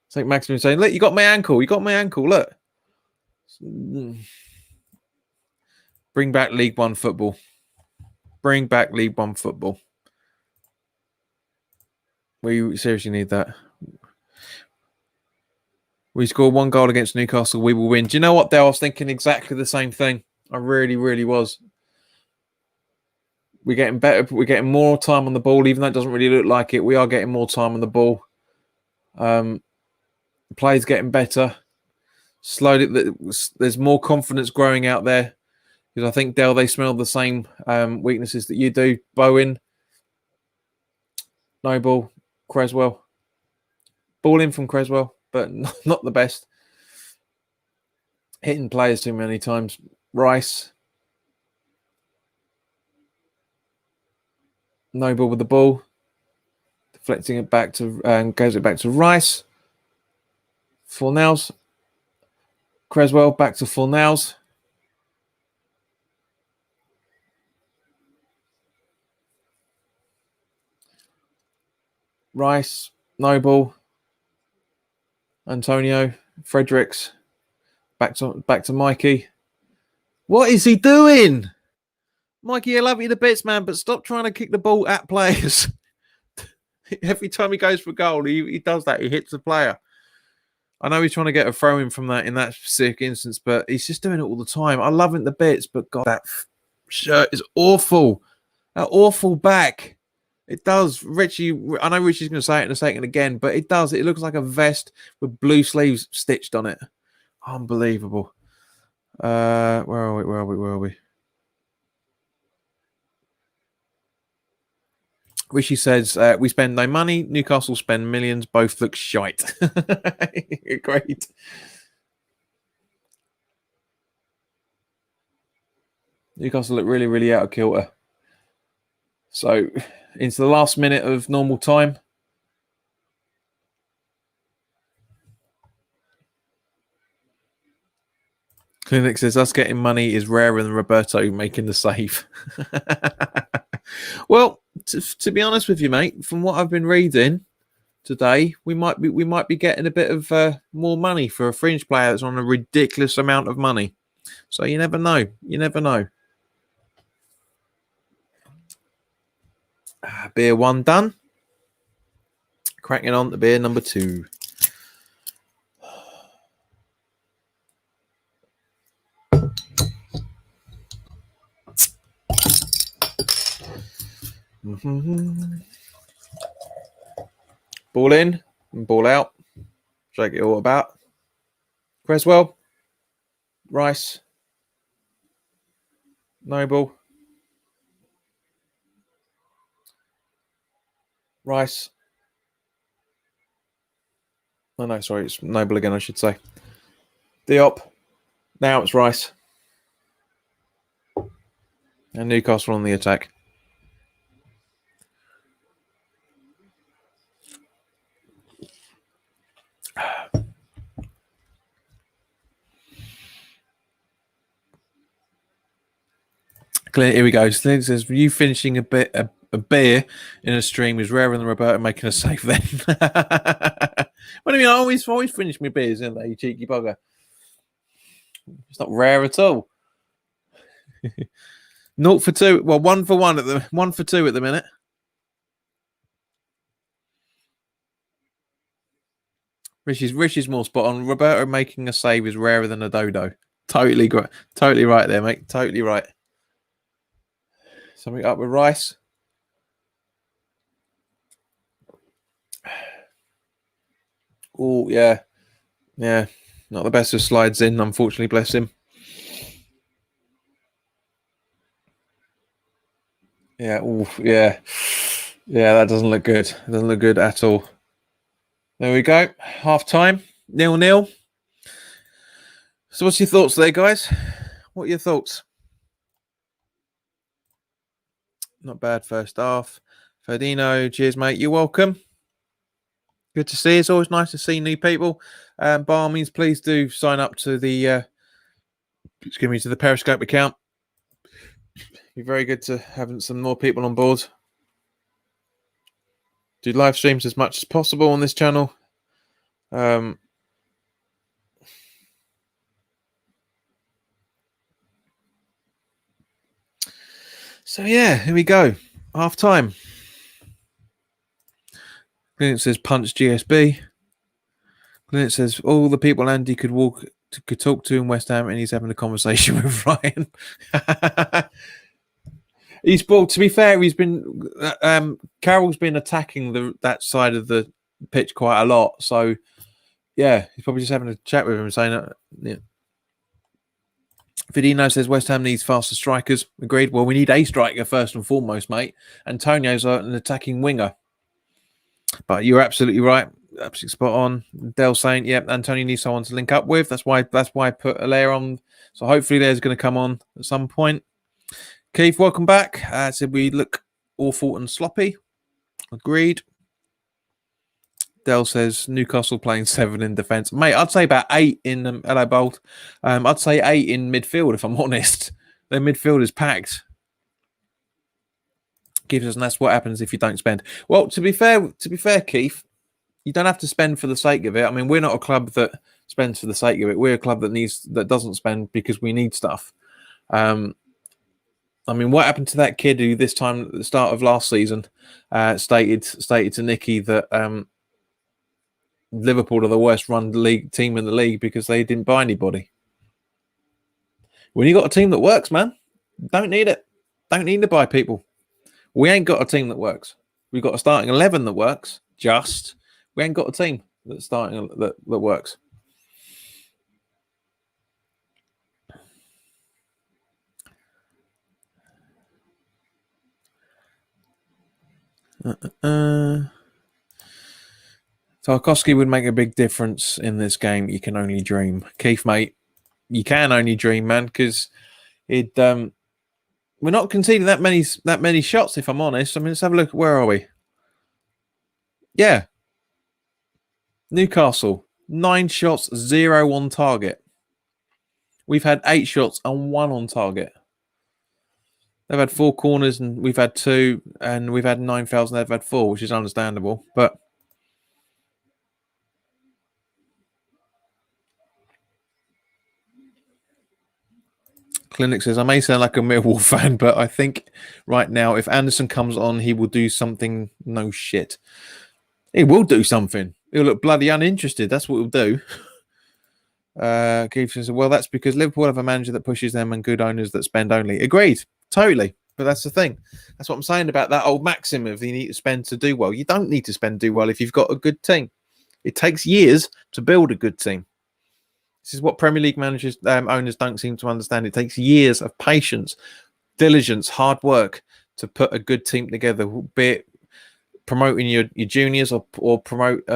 St. Maximin saying, look, you got my ankle. You got my ankle, look. Bring back League One football. Bring back League One football. We seriously need that. We score 1 goal against Newcastle, we will win. Do you know what, Dale? I was thinking exactly the same thing. I really, really was. We're getting better. We're getting more time on the ball, even though it doesn't really look like it. We are getting more time on the ball. Play's getting better. Slowly, there's more confidence growing out there. Because I think, Dale, they smell the same weaknesses that you do. Bowen, Noble, Creswell. Ball in from Creswell, but not the best. Hitting players too many times. Rice. Noble with the ball. Deflecting it back to, goes it back to Rice. Fornals. Creswell back to Fornals. Rice, Noble, Antonio, Fredericks, back to Mikey. What is he doing? Mikey, I love you to bits, man, but stop trying to kick the ball at players. Every time he goes for goal, he does that. He hits the player. I know he's trying to get a throw in from that in that specific instance, but he's just doing it all the time. I love him to bits, but God, that shirt is awful. That awful back. It does. Richie, I know Richie's going to say it in a second again, but it does. It looks like a vest with blue sleeves stitched on it. Unbelievable. Where are we? Richie says, we spend no money. Newcastle spend millions. Both look shite. Great. Newcastle look really, really out of kilter. So, into the last minute of normal time. Clinic says, us getting money is rarer than Roberto making the save. Well, to be honest with you, mate, from what I've been reading today, we might be getting a bit of more money for a fringe player that's on a ridiculous amount of money. So you never know. You never know. Beer 1 done. Cracking on to beer number 2. Ball in and ball out. Shake it all about. Creswell. Rice. Noble. Rice. Oh, no, sorry. It's Noble again, I should say. Diop. Now it's Rice. And Newcastle on the attack. Here we go. Clint says, you finishing a beer in a stream is rarer than Roberto making a save then. What do you mean? I always finish my beers, isn't they, you cheeky bugger? It's not rare at all. 0 for 2. Well, 1 for 1 at 1 for 2 at the minute. Richie's more spot on. Roberto making a save is rarer than a dodo. Totally right there, mate. Totally right. Something up with Rice. Oh, yeah. Yeah. Not the best of slides in, unfortunately, bless him. Yeah, ooh, yeah. Yeah, that doesn't look good. It doesn't look good at all. There we go. Half time. 0-0. So what's your thoughts there, guys? What are your thoughts? Not bad first half. Ferdino, cheers, mate. You're welcome. Good to see. It's always nice to see new people. By all means, please do sign up to the to the Periscope account. Be very good to having some more people on board. Do live streams as much as possible on this channel. So yeah, here we go. Half time. Clint says punch GSB. Clint says all the people Andy could talk to in West Ham, and he's having a conversation with Ryan. To be fair, he's been Carroll's been attacking that side of the pitch quite a lot. So yeah, he's probably just having a chat with him, saying that. Yeah. Fidino says West Ham needs faster strikers. Agreed. Well, we need a striker first and foremost, mate. Antonio's an attacking winger. But you're absolutely right. Absolutely spot on. Dell saying, yep, Antonio needs someone to link up with. That's why I put Alaire on. So hopefully there's going to come on at some point. Keith, welcome back. Said we look awful and sloppy. Agreed. Dell says Newcastle playing 7 in defence. Mate, I'd say about 8 in hello Bolt. I'd say 8 in midfield, if I'm honest. Their midfield is packed. Keith says, and that's what happens if you don't spend. Well, to be fair, Keith, you don't have to spend for the sake of it. I mean, we're not a club that spends for the sake of it. We're a club that doesn't spend because we need stuff. I mean, what happened to that kid who this time at the start of last season stated to Nicky that Liverpool are the worst run team in the league because they didn't buy anybody. When you got a team that works, man, don't need it. Don't need to buy people. We ain't got a team that works. We've got a starting 11 that works. We ain't got a team that's starting that works. Tarkovsky would make a big difference in this game. You can only dream. Keith, mate, you can only dream, man, because we're not conceding that many shots, if I'm honest. I mean, let's have a look. Where are we? Yeah. Newcastle, 9 shots, 0 on target. We've had 8 shots and 1 on target. They've had 4 corners and we've had 2, and we've had 9,000. They've had 4, which is understandable. But Clinic says, I may sound like a Millwall fan, but I think right now, if Anderson comes on, he will do something. No shit. He will do something. He'll look bloody uninterested. That's what he'll do. Keith says, well, that's because Liverpool have a manager that pushes them and good owners that spend only. Agreed. Totally. But that's the thing. That's what I'm saying about that old maxim of you need to spend to do well. You don't need to spend to do well if you've got a good team. It takes years to build a good team. This is what Premier League managers, owners don't seem to understand. It takes years of patience, diligence, hard work to put a good team together, be it promoting your juniors or promote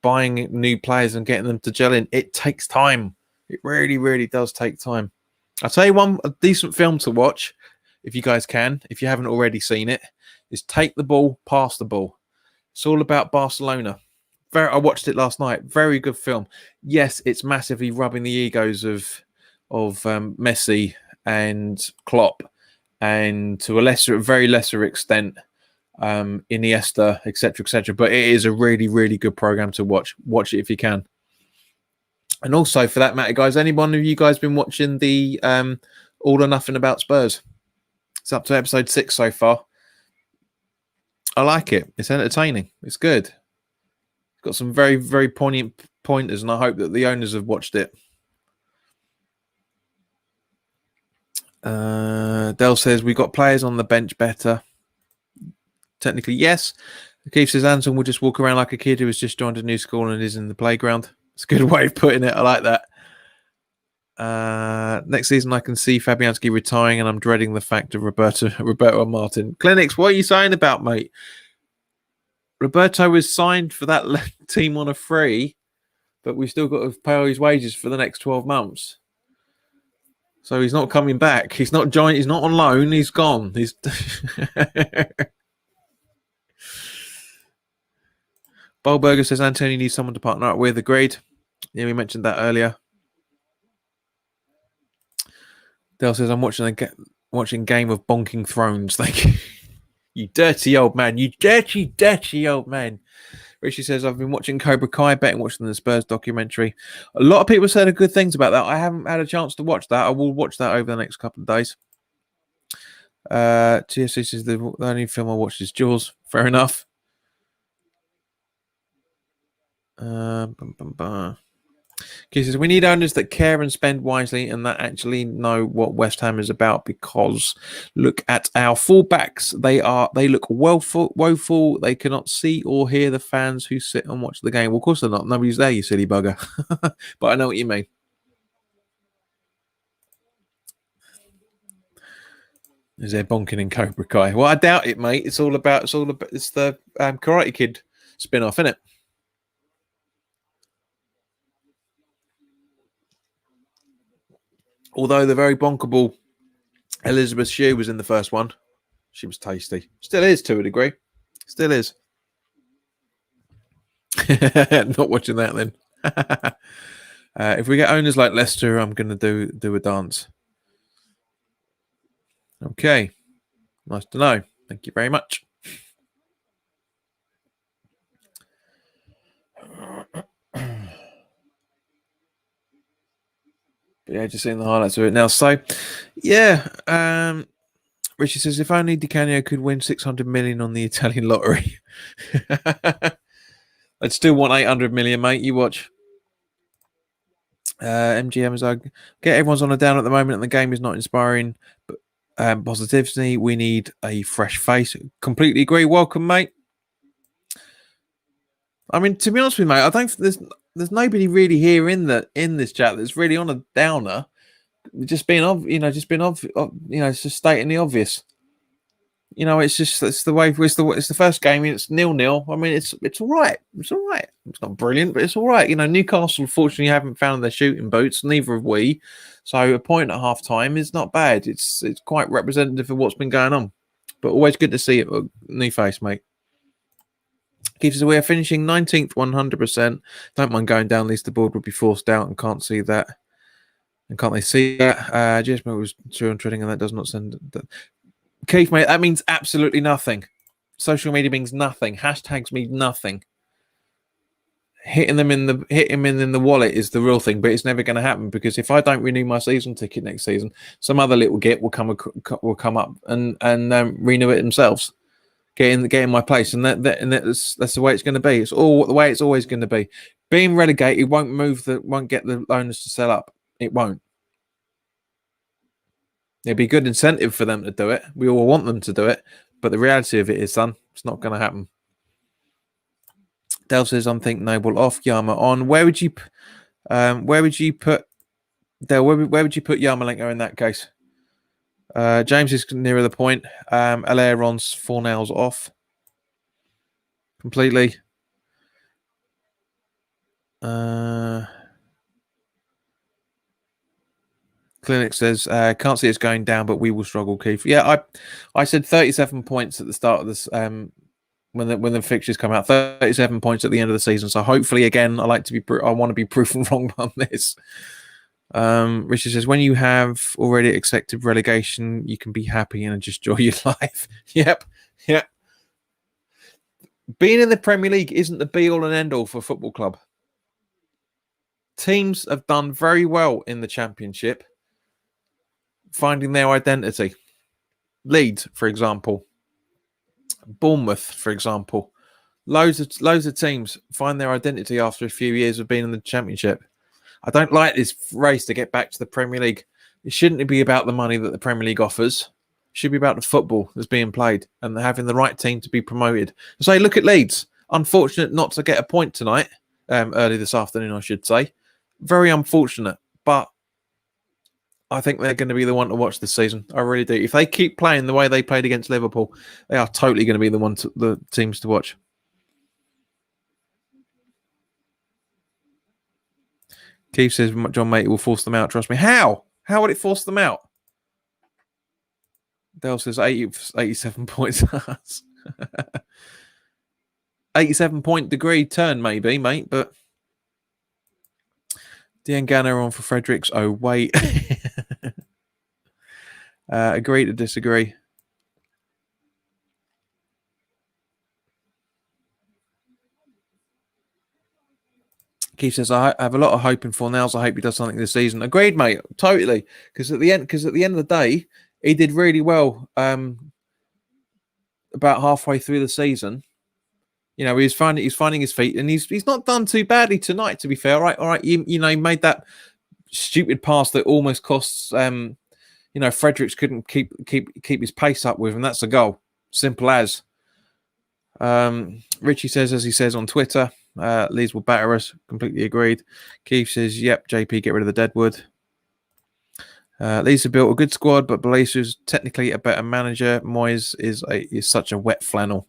buying new players and getting them to gel in. It takes time. It really, really does take time. I'll tell you a decent film to watch, if you guys can, if you haven't already seen it, is Take the Ball, Pass the Ball. It's all about Barcelona. I watched it last night. Very good film. Yes, it's massively rubbing the egos of Messi and Klopp, and to a very lesser extent, Iniesta, etc., etc. But it is a really, really good program to watch. Watch it if you can. And also, for that matter, guys, any one of you guys been watching the All or Nothing About Spurs? It's up to episode 6 so far. I like it. It's entertaining. It's good. It's got some very, very poignant pointers, and I hope that the owners have watched it. Dell says, we got players on the bench better. Technically, yes. Keith says, Anton will just walk around like a kid who has just joined a new school and is in the playground. It's a good way of putting it. I like that. Next season, I can see Fabianski retiring, and I'm dreading the fact of Roberto and Martin. Clinics, what are you saying about, mate? Roberto was signed for that team on a free, but we've still got to pay his wages for the next 12 months. So he's not coming back. He's not joined. He's not on loan. He's gone. He's. Bolberger says Antonio needs someone to partner up with. Agreed. Yeah, we mentioned that earlier. Dale says I'm watching Game of Bonking Thrones. Thank you. You dirty old man. You dirty old man. Richie says I've been watching Cobra Kai, watching the Spurs documentary. A lot of people said good things about that. I haven't had a chance to watch that. I will watch that over the next couple of days. TSC says the only film I watched is Jaws. Fair enough. He says we need owners that care and spend wisely and that actually know what West Ham is about, because look at our fullbacks. They look woeful. They cannot see or hear the fans who sit and watch the game. Well, of course they're not. Nobody's there, you silly bugger. But I know what you mean. Is there bonking in Cobra Kai? Well, I doubt it, mate. It's the Karate Kid spin-off, isn't it? Although the very bonkable Elizabeth Shue was in the first one. She was tasty. Still is, to a degree. Still is. Not watching that then. If we get owners like Leicester, I'm going to do a dance. Okay. Nice to know. Thank you very much. But yeah, just seeing the highlights of it now. So, yeah. Richie says, if only Di Canio could win 600 million on the Italian lottery. I'd still want 800 million, mate. You watch. MGM is like, get everyone's on a down at the moment and the game is not inspiring. But positivity, we need a fresh face. Completely agree. Welcome, mate. I mean, to be honest with you, mate, I don't. There's nobody really here in this chat that's really on a downer. Just being it's just stating the obvious. It's the way. It's the first game. It's 0-0. I mean, it's all right. It's all right. It's not brilliant, but it's all right. Newcastle fortunately haven't found their shooting boots. Neither have we. So a point at half time is not bad. It's quite representative of what's been going on. But always good to see it. New face, mate. Keith says, we are finishing 19th, 100%. Don't mind going down, at least the board would be forced out and can't see that. And can't they see that? GSM was true on trading and that does not send... Keith, mate, that means absolutely nothing. Social media means nothing. Hashtags mean nothing. Hitting them in the wallet is the real thing, but it's never going to happen because if I don't renew my season ticket next season, some other little git will come up and renew it themselves. Get in my place, and that's the way it's going to be. It's all the way it's always going to be. Being relegated won't get the owners to sell up. It won't. It'd be good incentive for them to do it. We all want them to do it, but the reality of it is, son, it's not going to happen. Dale says, I'm thinking Noble off, Yama on. Where would you put Dale? Where would you put Yarmolenko in that case? James is nearer the point. Alairon's 4 nails off completely. Clinic says, can't see us going down, but we will struggle, Keith. Yeah, I said 37 points at the start of this when the fixtures come out. 37 points at the end of the season. So hopefully, again, I want to be proven wrong on this. Richard says, when you have already accepted relegation, you can be happy and just enjoy your life. Yep. Being in the Premier League isn't the be-all and end-all for a football club. Teams have done very well in the Championship, finding their identity. Leeds, for example. Bournemouth, for example. Loads of teams find their identity after a few years of being in the Championship. I don't like this race to get back to the Premier League. It shouldn't be about the money that the Premier League offers. It should be about the football that's being played and having the right team to be promoted. So look at Leeds. Unfortunate not to get a point tonight, early this afternoon, I should say. Very unfortunate. But I think they're going to be the one to watch this season. I really do. If they keep playing the way they played against Liverpool, they are totally going to be the teams to watch. Keith says John Matey will force them out. Trust me. How? How would it force them out? Dale says 87 points. 87-point degree turn, maybe, mate. But Diangana on for Fredericks. Oh, wait. Agree to disagree. Keith says I have a lot of hope in Fornals. I hope he does something this season. Agreed, mate. Totally. Because at the end of the day, he did really well. About halfway through the season, you know, he's finding his feet, and he's not done too badly tonight. To be fair, all right. You know, he made that stupid pass that almost costs. You know, Fredericks couldn't keep his pace up with, and that's a goal. Simple as. Richie says, as he says on Twitter, Leeds will batter us. Completely agreed. Keith says, yep, JP, get rid of the deadwood. Leeds have built a good squad, but Belissa's technically a better manager. Moyes is such a wet flannel.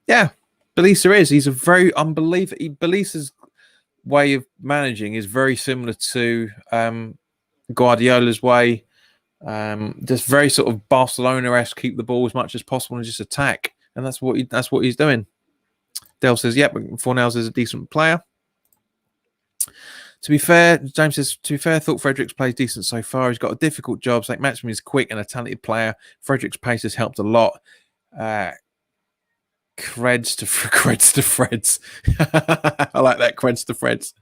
Yeah, Belissa is. He's a very unbelievable. Belissa's way of managing is very similar to Guardiola's way. Just very sort of Barcelona-esque, keep the ball as much as possible and just attack. And that's what he's doing. Dale says, yep, Fornals is a decent player. To be fair, James says, I thought Fredericks plays decent so far. He's got a difficult job. St. Maximum is quick and a talented player. Fredericks' pace has helped a lot. Creds to Freds. I like that, creds to Freds.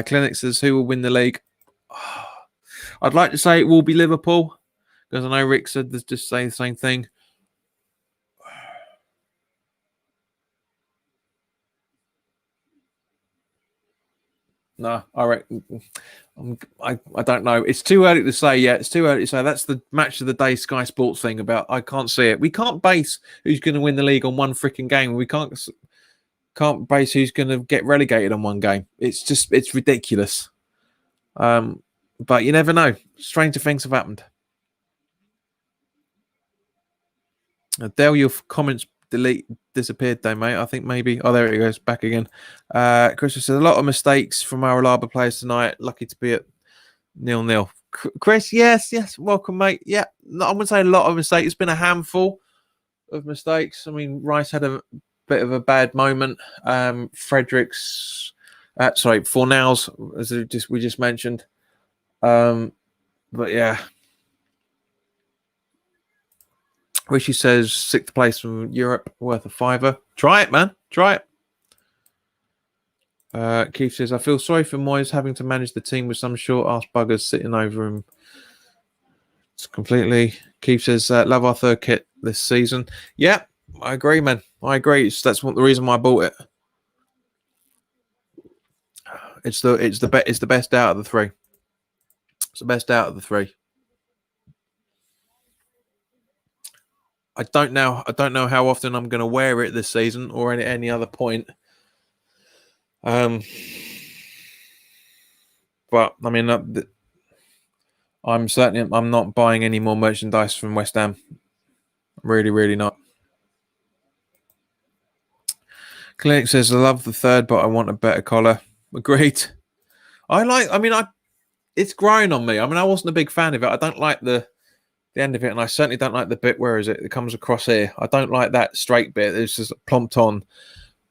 Clinic says, who will win the league? I'd like to say it will be Liverpool, because I know Rick said just saying the same thing. No, I don't know. It's too early to say. Yeah, it's too early to say. That's the match of the day Sky Sports thing about. I can't see it. We can't base who's going to win the league on one freaking game. We can't base who's going to get relegated on one game. It's ridiculous. But you never know. Stranger things have happened. Dale, your comments disappeared though, mate. I think maybe. Oh, there it goes. Back again. Chris says a lot of mistakes from our reliable players tonight. Lucky to be at 0-0. Chris, yes. Welcome, mate. Yeah, I wouldn't say a lot of mistakes. It's been a handful of mistakes. I mean, Rice had a bit of a bad moment. Fornals, as we just mentioned. But yeah. Rishi says 6th place from Europe, worth a £5. Try it, man. Try it. Keith says, I feel sorry for Moyes having to manage the team with some short-ass buggers sitting over him. It's completely. Keith says, love our third kit this season. Yeah, I agree, man. I agree. That's the reason why I bought it. It's the best out of the three. It's the best out of the three. I don't know how often I'm going to wear it this season or any other point. But I mean, I'm not buying any more merchandise from West Ham. Really, really not. Clinic says, I love the third, but I want a better collar. Agreed. It's growing on me. I mean, I wasn't a big fan of it. I don't like the end of it, and I certainly don't like the bit where it comes across here. I don't like that straight bit. It's just plonked on.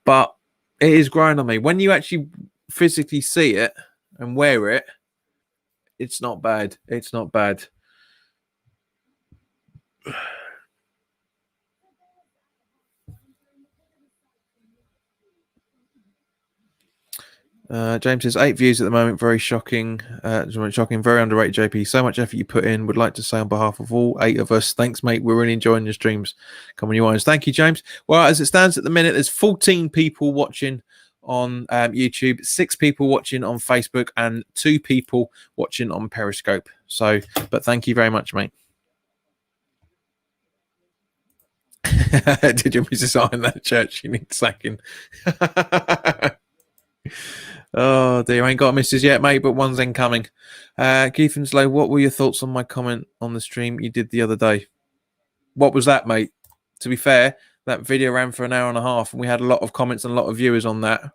But it is growing on me. When you actually physically see it and wear it, it's not bad. It's not bad. James says 8 views at the moment. Very shocking. Shocking. Very underrated, JP. So much effort you put in. Would like to say on behalf of all 8 of us, thanks, mate. We're really enjoying your streams. Come on, you eyes. Thank you, James. Well, as it stands at the minute, there's 14 people watching on YouTube, 6 people watching on Facebook, and 2 people watching on Periscope. So, but thank you very much, mate. Did you miss a sign in that church? You need sacking. Oh dear, I ain't got a missus yet, mate, but one's incoming. Keith and Slow, what were your thoughts on my comment on the stream you did the other day? What was that, mate? To be fair, that video ran for an hour and a half, and we had a lot of comments and a lot of viewers on that.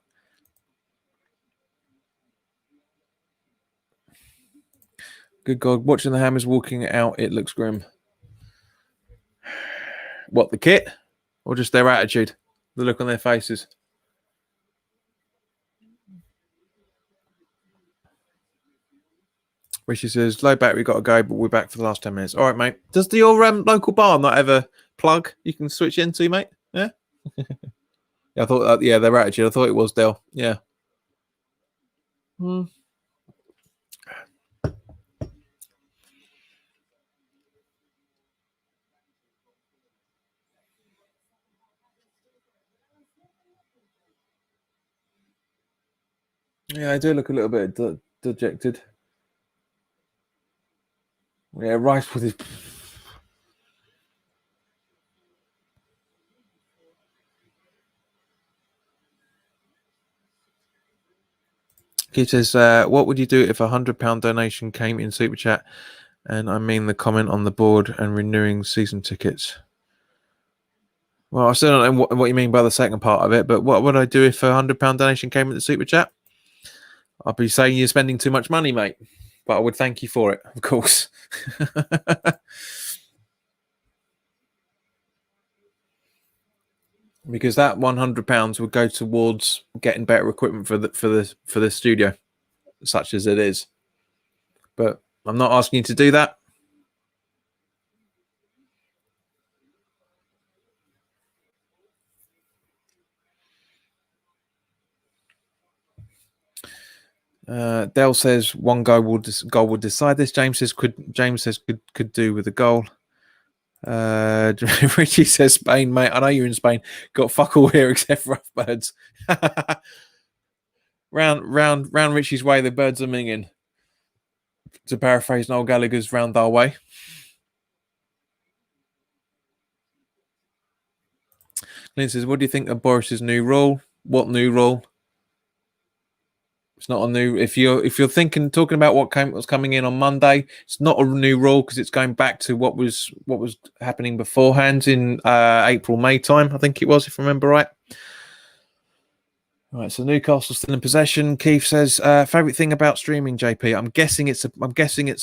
Good God, watching the Hammers walking out, it looks grim. What, the kit? Or just their attitude? The look on their faces? Rishi says, low battery, got to go, but we're back for the last 10 minutes. All right, mate. Does your local bar not have a plug you can switch into, mate? Yeah? Yeah, I thought, yeah, their attitude. I thought it was Dell. Yeah. Yeah, I do look a little bit dejected. Yeah, Rice with his... He says, what would you do if a £100 donation came in Super Chat? And I mean the comment on the board and renewing season tickets. Well, I still don't know what you mean by the second part of it, but what would I do if a £100 donation came in the Super Chat? I'd be saying you're spending too much money, mate. But I would thank you for it, of course. Because that £100 would go towards getting better equipment for the studio, such as it is. But I'm not asking you to do that. Dell says one goal will decide this. James says could do with a goal. Richie says Spain, mate. I know you're in Spain. Got fuck all here except for rough birds. round Richie's way, the birds are minging. To paraphrase Noel Gallagher's "Round Our Way." Lynn says, "What do you think of Boris's new rule? What new rule? It's not a new. If you're talking about what's coming in on Monday, it's not a new rule because it's going back to what was happening beforehand in April, May time. I think it was, if I remember right. All right, so Newcastle still in possession. Keith says, favorite thing about streaming, JP. I'm guessing it's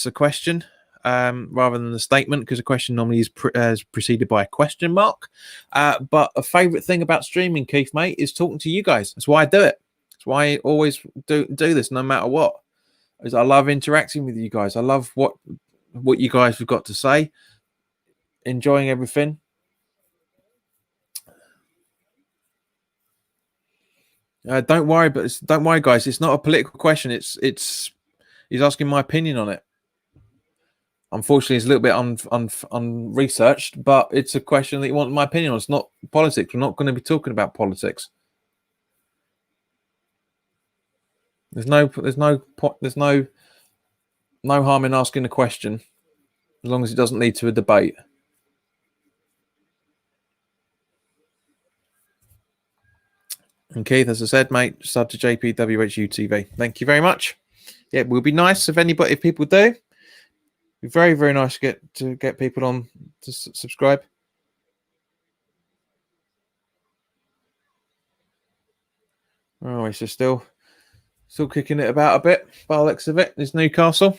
a question rather than a statement, because a question normally is preceded by a question mark. But a favorite thing about streaming, Keith, mate, is talking to you guys. That's why I do it. That's why I always do this, no matter what. Is I love interacting with you guys. I love what you guys have got to say. Enjoying everything. Don't worry, guys. It's not a political question. He's asking my opinion on it. Unfortunately, it's a little bit unresearched, but it's a question that you want my opinion on. It's not politics. We're not going to be talking about politics. There's no harm in asking a question, as long as it doesn't lead to a debate. And Keith, as I said, mate, sub to JPWHU TV. Thank you very much. Yeah, it would be nice if people do. It'd be very, very nice to get people on to subscribe. Oh, it's just still kicking it about a bit. By the looks of it, is Newcastle.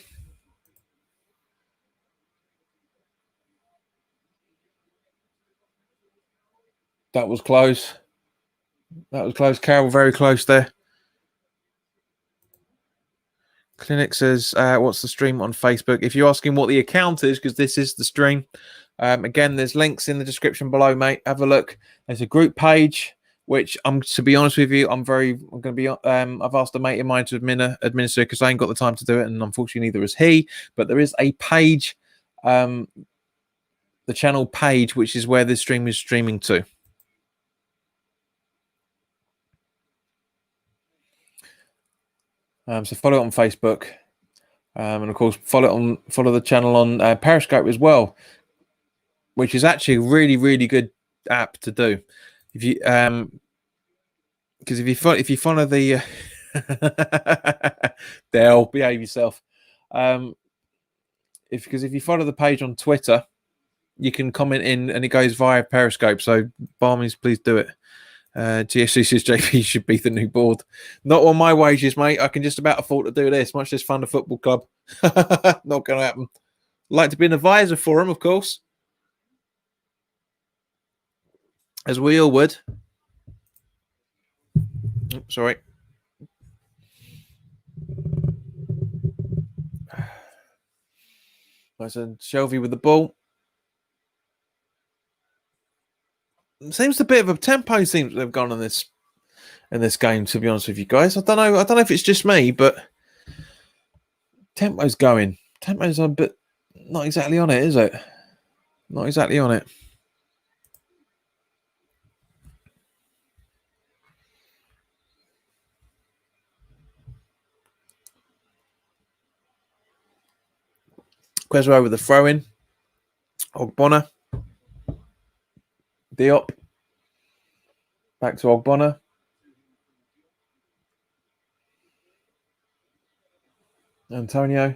That was close. Carol, very close there. Clinic says, what's the stream on Facebook? If you're asking what the account is, because this is the stream, again, there's links in the description below, mate. Have a look. There's a group page, which to be honest with you, I'm going to be, I've asked a mate of mine to administer because I ain't got the time to do it, and unfortunately neither has he, but there is a page, the channel page, which is where this stream is streaming to. So follow it on Facebook, and of course follow the channel on Periscope as well, which is actually a really, really good app to do. If you because if you follow the Dale, behave yourself. Because if you follow the page on Twitter, you can comment in and it goes via Periscope. So, by means, please do it. GSC says JP should be the new board. Not on my wages, mate. I can just about afford to do this. Much less fund a football club. Not going to happen. Like to be an advisor for him, of course. As we all would. Sorry. I said Shelby with the ball. Seems a bit of a tempo seems to have gone on this in this game, to be honest with you guys. I don't know if it's just me, but tempo's going. Tempo's a bit not exactly on it, is it? Not exactly on it. Creswell with the throw in. Ogbonna. Diop. Back to Ogbonna. Antonio.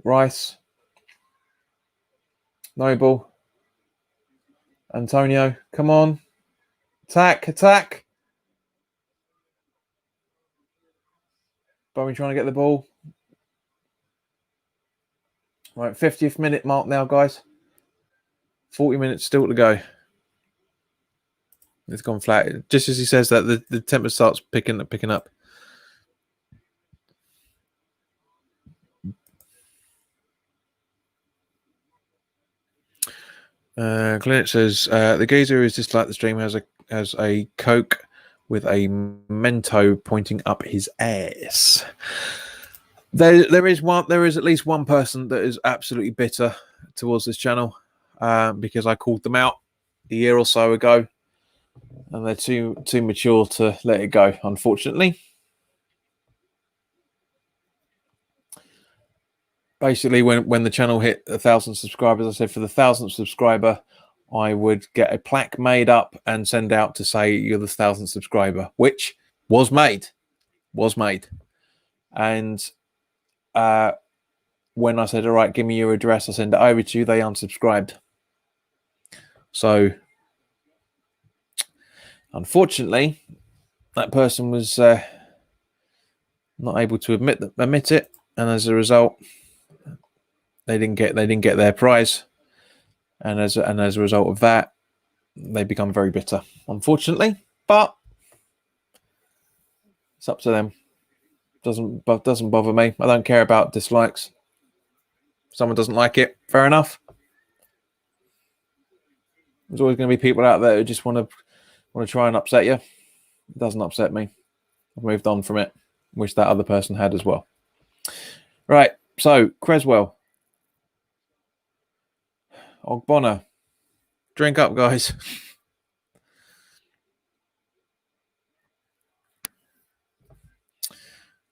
Rice. Noble. Antonio. Come on. Attack. Bowen trying to get the ball. Right, 50th minute mark now, guys. 40 minutes still to go. It's gone flat. Just as he says that, the tempo starts picking up. Clint says the geezer is just like the stream has a Coke with a Mento pointing up his ass. There is at least one person that is absolutely bitter towards this channel because I called them out a year or so ago, and they're too mature to let it go, unfortunately. Basically, when the channel hit 1,000 subscribers, I said for the 1,000th subscriber, I would get a plaque made up and send out to say you're the 1,000th subscriber, which was made. And when I said, all right, give me your address, I'll send it over to you, they unsubscribed. So, unfortunately, that person was not able to admit it, and as a result, they didn't get their prize, and as a result of that, they become very bitter, unfortunately. But it's up to them. Doesn't bother me. I don't care about dislikes. If someone doesn't like it, fair enough. There's always going to be people out there who just want to try and upset you. It doesn't upset me. I've moved on from it, which that other person had as well. Right. So Creswell, Ogbonna, drink up, guys.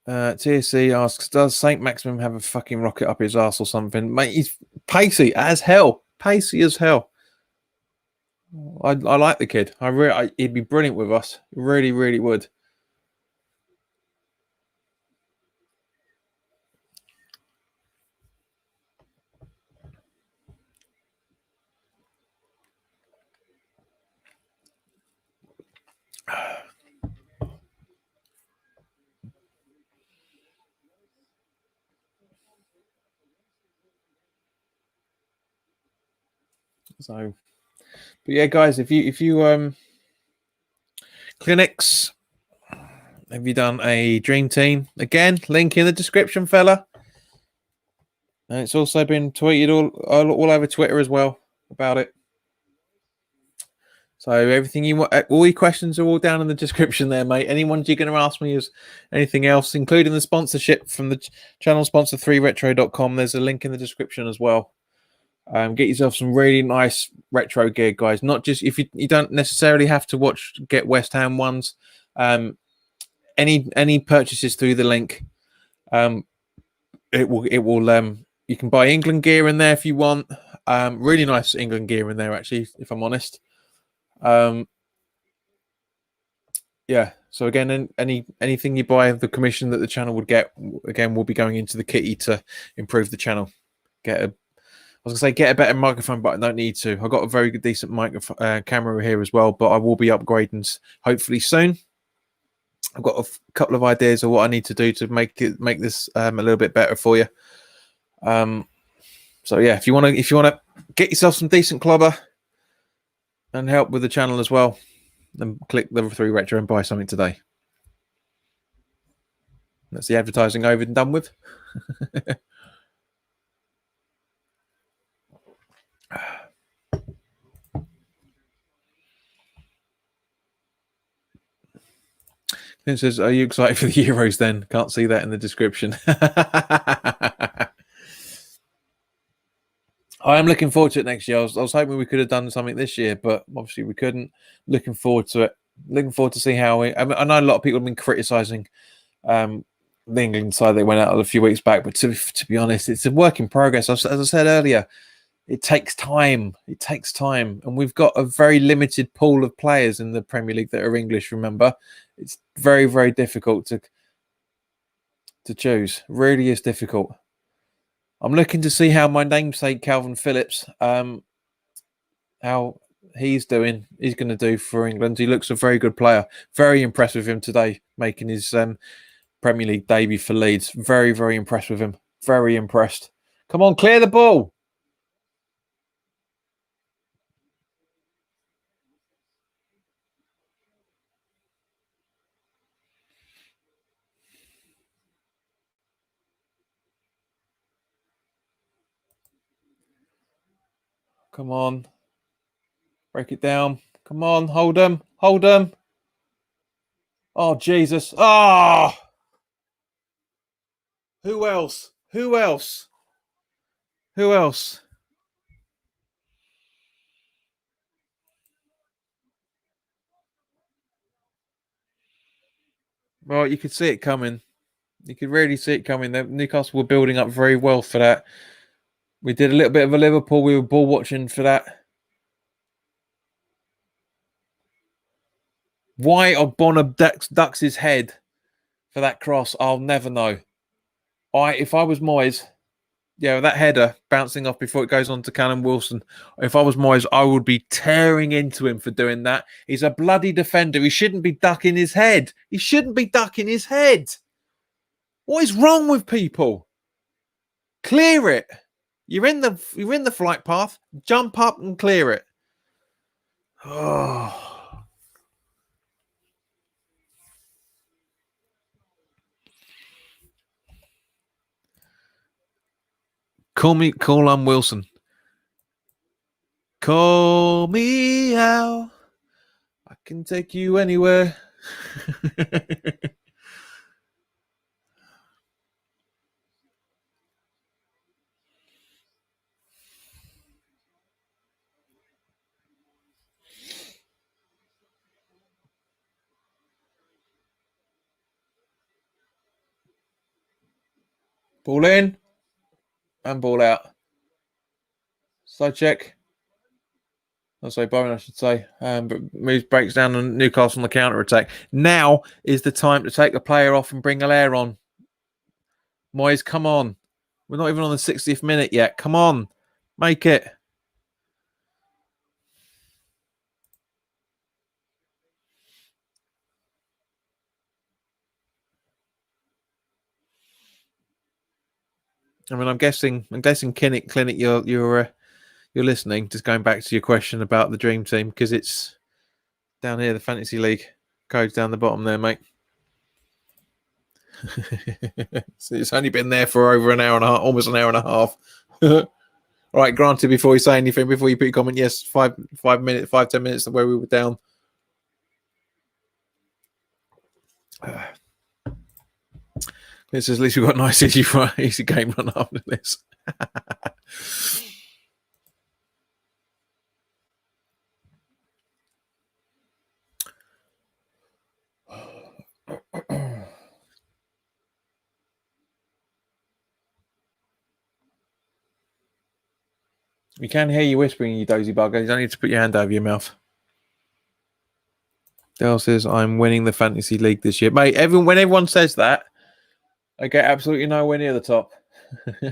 TSC asks, does Saint Maximum have a fucking rocket up his ass or something? Mate, he's pacey as hell. Pacey as hell. I like the kid. He'd be brilliant with us. Really, really would. So, but yeah, guys, if you clinics, have you done a dream team? Again, link in the description, fella. And it's also been tweeted all over Twitter as well about it. So everything you want, all your questions are all down in the description there, mate. Anyone you're going to ask me is anything else, including the sponsorship from the channel sponsor 3retro.com. There's a link in the description as well. Get yourself some really nice retro gear, guys. Not just if you don't necessarily have to get West Ham ones. Any purchases through the link, it will you can buy England gear in there if you want. Really nice England gear in there, actually, if I'm honest. Yeah, So again, anything you buy, the commission that the channel would get, again, will be going into the kitty to improve the channel. Get a better microphone, but I don't need to. I've got a very good, decent microphone camera here as well, but I will be upgrading hopefully soon. I've got a couple of ideas of what I need to do to make this a little bit better for you. So yeah, if you want to get yourself some decent clobber and help with the channel as well, then click Level 3 Retro and buy something today. That's the advertising over and done with. It says, "Are you excited for the Euros?" Then can't see that in the description. I am looking forward to it next year. I was hoping we could have done something this year, but obviously we couldn't. Looking forward to it. Looking forward to see how I know a lot of people have been criticising the England side they went out a few weeks back, but to be honest, it's a work in progress. As I said earlier, it takes time. It takes time, and we've got a very limited pool of players in the Premier League that are English. Remember, it's very, very difficult to choose. Really is difficult. I'm looking to see how my namesake Calvin Phillips, how he's doing. He's going to do for England. He looks a very good player. Very impressed with him today, making his Premier League debut for Leeds. Very, very impressed with him. Very impressed. Come on, clear the ball. Come on. Break it down. Come on, hold him. Hold him. Oh, Jesus. Oh! Who else? Who else? Who else? Well, you could see it coming. You could really see it coming. Newcastle were building up very well for that. We did a little bit of a Liverpool. We were ball watching for that. Why Ogbonna ducks his head for that cross, I'll never know. If I was Moyes, yeah, that header bouncing off before it goes on to Callum Wilson. If I was Moyes, I would be tearing into him for doing that. He's a bloody defender. He shouldn't be ducking his head. He shouldn't be ducking his head. What is wrong with people? Clear it. You're in the flight path. Jump up and clear it. Oh. Call on Wilson. Call me out. I can take you anywhere. Ball in and ball out. Side check. I'll say Bowen, I should say. But breaks down on Newcastle on the counter attack. Now is the time to take the player off and bring Allaire on. Moyes, come on. We're not even on the 60th minute yet. Come on. Make it. I mean, I'm guessing Clinic, you're listening. Just going back to your question about the dream team, because it's down here, the fantasy league code's down the bottom there, mate. So it's only been there for over an hour and a half, almost an hour and a half. All right, granted, before you say anything, before you put your comment, yes, 10 minutes where we were down. It says at least we've got a nice easy game run after this. We can hear you whispering, you dozy bugger. You don't need to put your hand over your mouth. Dale says, I'm winning the fantasy league this year. Mate, when everyone says that, I get absolutely nowhere near the top.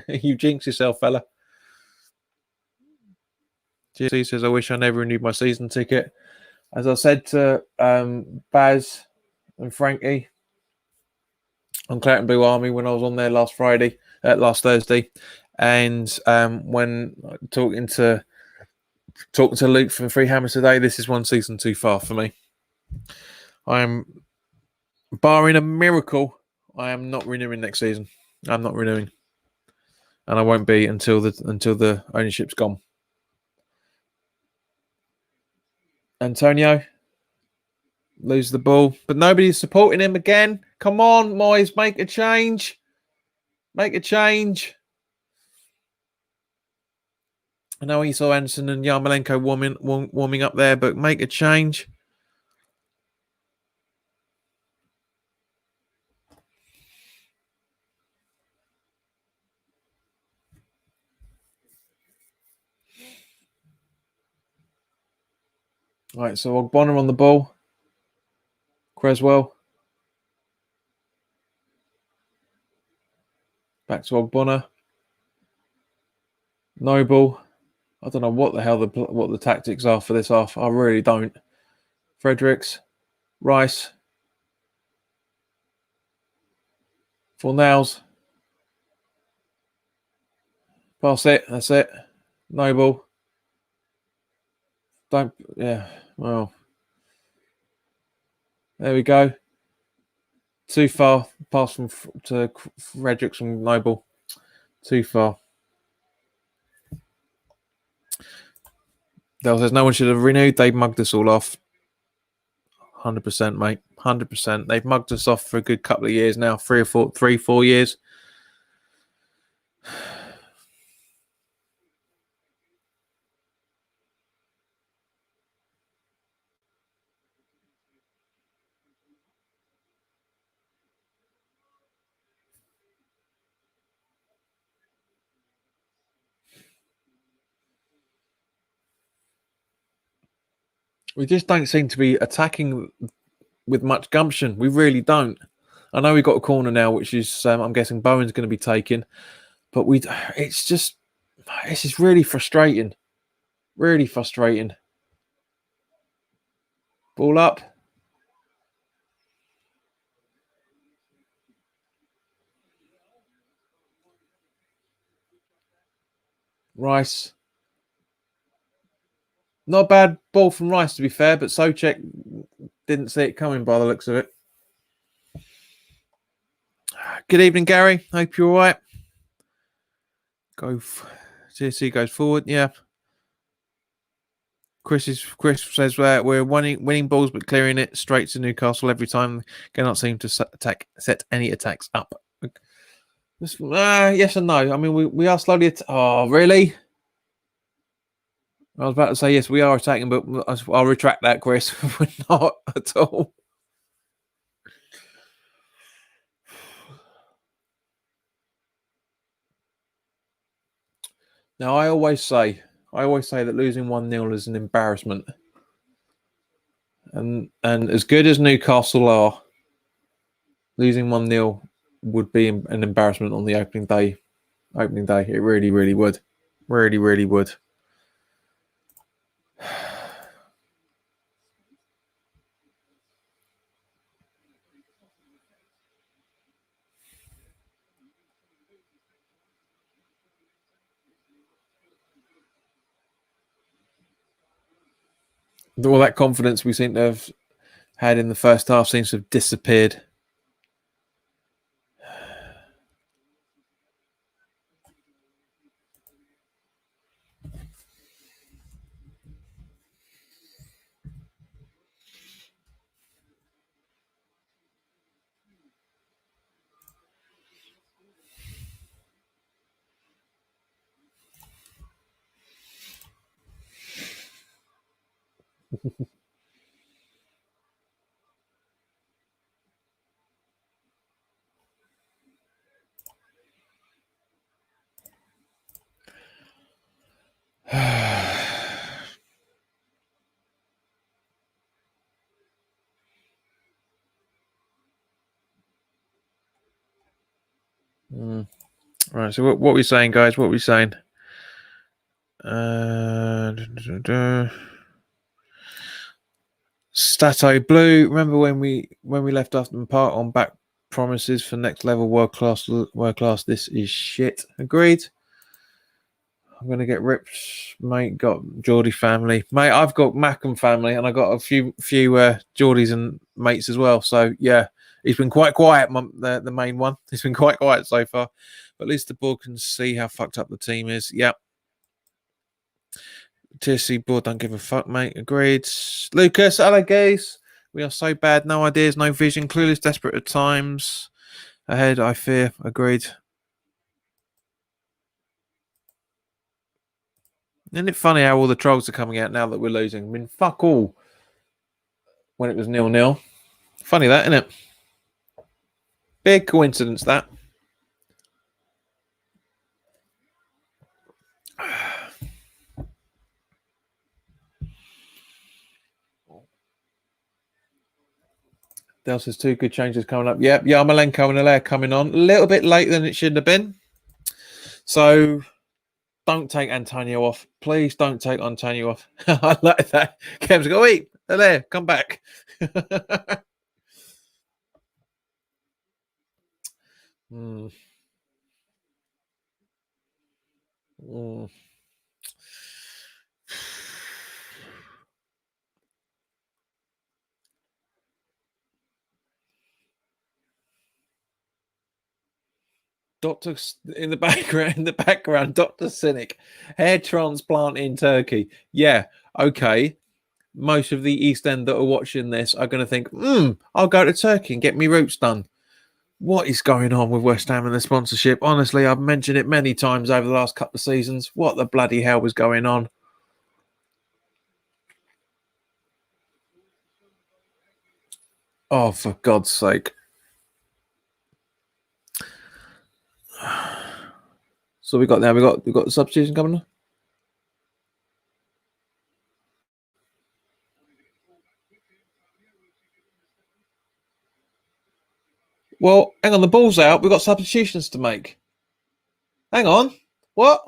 You jinx yourself, fella. GC says, I wish I never renewed my season ticket. As I said to Baz and Frankie on Claret Blue Army when I was on there last Thursday, and when talking to Luke from Free Hammers today, this is one season too far for me. I'm barring a miracle, I am not renewing next season. I'm not renewing, and I won't be until the ownership's gone. Antonio lose the ball, but nobody's supporting him again. Come on, Moyes, make a change. Make a change. I know he saw Anderson and Yarmolenko warming up there, but make a change. Right, so Ogbonna on the ball. Creswell. Back to Ogbonna. Noble. I don't know what the hell what the tactics are for this half. I really don't. Fredericks. Rice. Fornals. Pass it. That's it. Noble. Don't. Yeah. Well. There we go. Too far. Pass to Fredericks and Noble. Too far. Dale says no one should have renewed. They mugged us all off. 100%, mate. 100%. They've mugged us off for a good couple of years now. 4 years. We just don't seem to be attacking with much gumption. We really don't. I know we've got a corner now, which is, I'm guessing Bowen's going to be taken. But it's just really frustrating. Really frustrating. Ball up. Rice. Not a bad ball from Rice, to be fair, but Souček didn't see it coming by the looks of it. Good evening, Gary. Hope you're all right. CSC goes forward. Yeah. Chris says we're winning balls but clearing it straight to Newcastle every time. Cannot seem to set any attacks up. Yes and no. I mean, we are slowly. Oh, really? I was about to say yes, we are attacking, but I'll retract that, Chris. We're not at all. Now, I always say that losing 1-0 is an embarrassment. And as good as Newcastle are, losing 1-0 would be an embarrassment on the opening day. It really, really would. Really, really would. All that confidence we seem to have had in the first half seems to have disappeared. Right. So what we saying, guys? What we saying? Stato Blue. Remember when we left Afton Park on back promises for next level world class. This is shit. Agreed. I'm gonna get ripped, mate. Got Geordie family, mate. I've got Mackham family, and I got a few Geordies and mates as well. So yeah, he's been quite quiet. The main one, he's been quite quiet so far, but at least the board can see how fucked up the team is. Yep. TSC board don't give a fuck, mate. Agreed. Lucas, hello guys. We are so bad. No ideas, no vision. Clueless, desperate at times. Ahead, I fear. Agreed. Isn't it funny how all the trolls are coming out now that we're losing? I mean, fuck all. When it was 0-0. Funny that, isn't it? Big coincidence, that. Dale says 2 good changes coming up. Yep, Yarmolenko and Allaire coming on. A little bit later than it should have been. So don't take Antonio off. Please don't take Antonio off. I like that. Kev's go, wait, Allaire, come back. mm. Mm. Doctor in the background, Dr. Cynic, hair transplant in Turkey. Yeah, okay. Most of the East End that are watching this are going to think, I'll go to Turkey and get me roots done. What is going on with West Ham and the sponsorship? Honestly, I've mentioned it many times over the last couple of seasons. What the bloody hell was going on? Oh, for God's sake. So we got the substitution coming. Well, hang on, the ball's out. We've got substitutions to make. Hang on. What?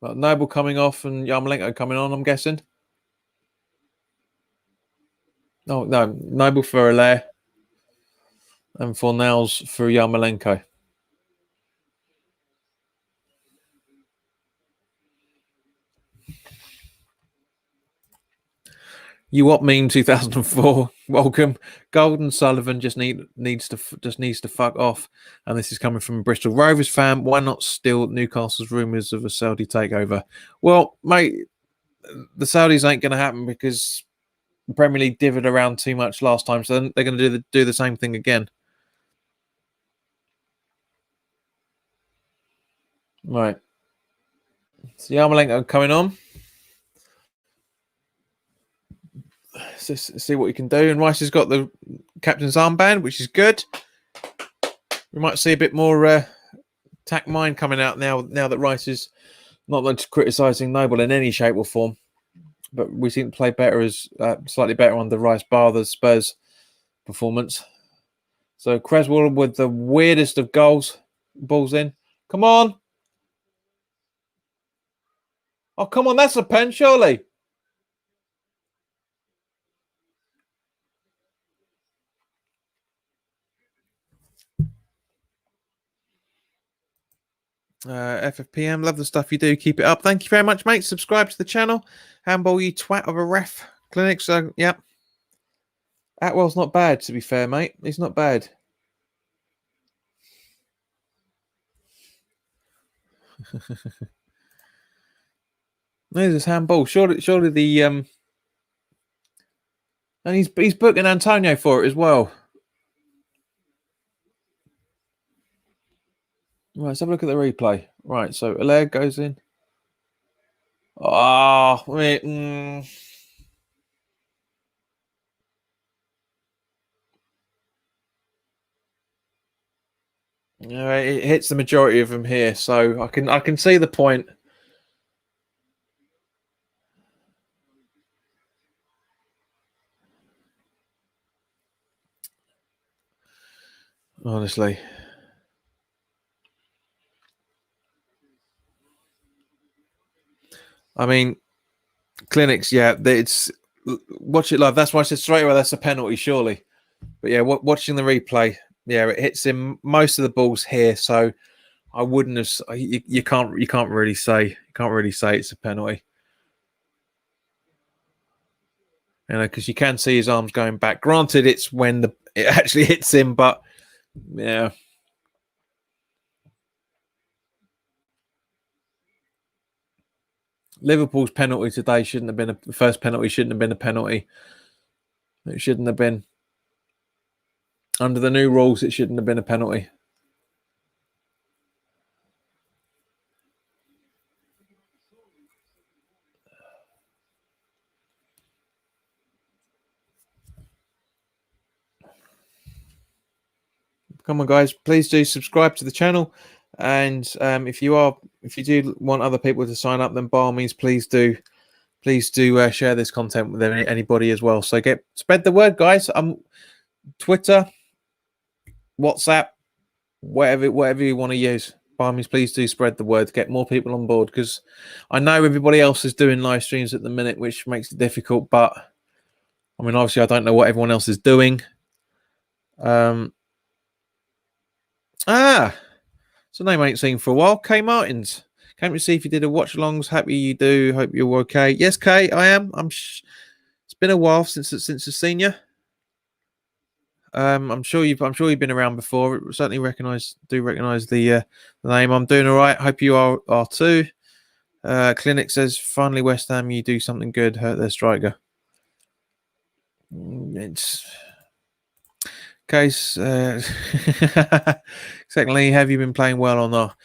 Well, Noble coming off and Yarmolenko coming on, I'm guessing. No, Noble for Allaire and Fornals for Yarmolenko. You what meme 2004? Welcome. Golden Sullivan just needs to fuck off, and this is coming from a Bristol Rovers fan. Why not steal Newcastle's rumours of a Saudi takeover? Well, mate, the Saudis ain't going to happen because the Premier League divvied around too much last time, so they're going to do the same thing again. Right. So Yarmolenko coming on. See what he can do. And Rice has got the captain's armband, which is good. We might see a bit more attack mind coming out now that Rice is not criticising Noble in any shape or form. But we seem to play better as slightly better under Rice bar the Spurs performance. So Creswell with the weirdest of goals. Balls in. Come on. Oh, come on. That's a pen, surely. FFPM, love the stuff you do. Keep it up. Thank you very much, mate. Subscribe to the channel. Handball, you twat of a ref. Clinic, so, yeah. Atwell's not bad, to be fair, mate. He's not bad. There's his handball. Surely the and he's booking Antonio for it as well. Right, let's have a look at the replay. Right, so Allaire goes in. Oh, wait. Yeah, it hits the majority of them here, so I can see the point. Honestly. I mean, clinics, yeah, it's watch it live. That's why I said straight away that's a penalty, surely. But yeah, watching the replay, yeah, it hits him. Most of the balls here, so I wouldn't have. You can't really say it's a penalty. You know, because you can see his arms going back. Granted, it's when it actually hits him, but yeah. Liverpool's penalty today shouldn't have been the first penalty. Shouldn't have been a penalty. It shouldn't have been. Under the new rules, it shouldn't have been a penalty. Come on, guys! Please do subscribe to the channel, and if you do want other people to sign up, then by all means, please do share this content with anybody as well. So spread the word, guys. Twitter, WhatsApp, whatever you want to use. By all means, please do spread the word. Get more people on board, because I know everybody else is doing live streams at the minute, which makes it difficult. But I mean, obviously, I don't know what everyone else is doing. It's a name I ain't seen for a while. K Martins. Came to see if you did a watch alongs. Happy you do. Hope you're okay. Yes, Kay, I am. It's been a while since I've seen you. I'm sure you've been around before. Certainly recognize the name. I'm doing all right. Hope you are too. Clinic says finally West Ham, you do something good. Hurt their striker. It's case. Secondly, have you been playing well or not?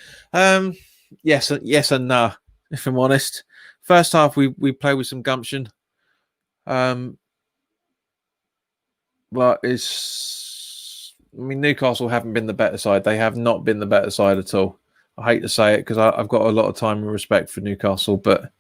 Yes and no. If I'm honest, first half we played with some gumption. But Newcastle haven't been the better side. They have not been the better side at all. I hate to say it, because I've got a lot of time and respect for Newcastle, but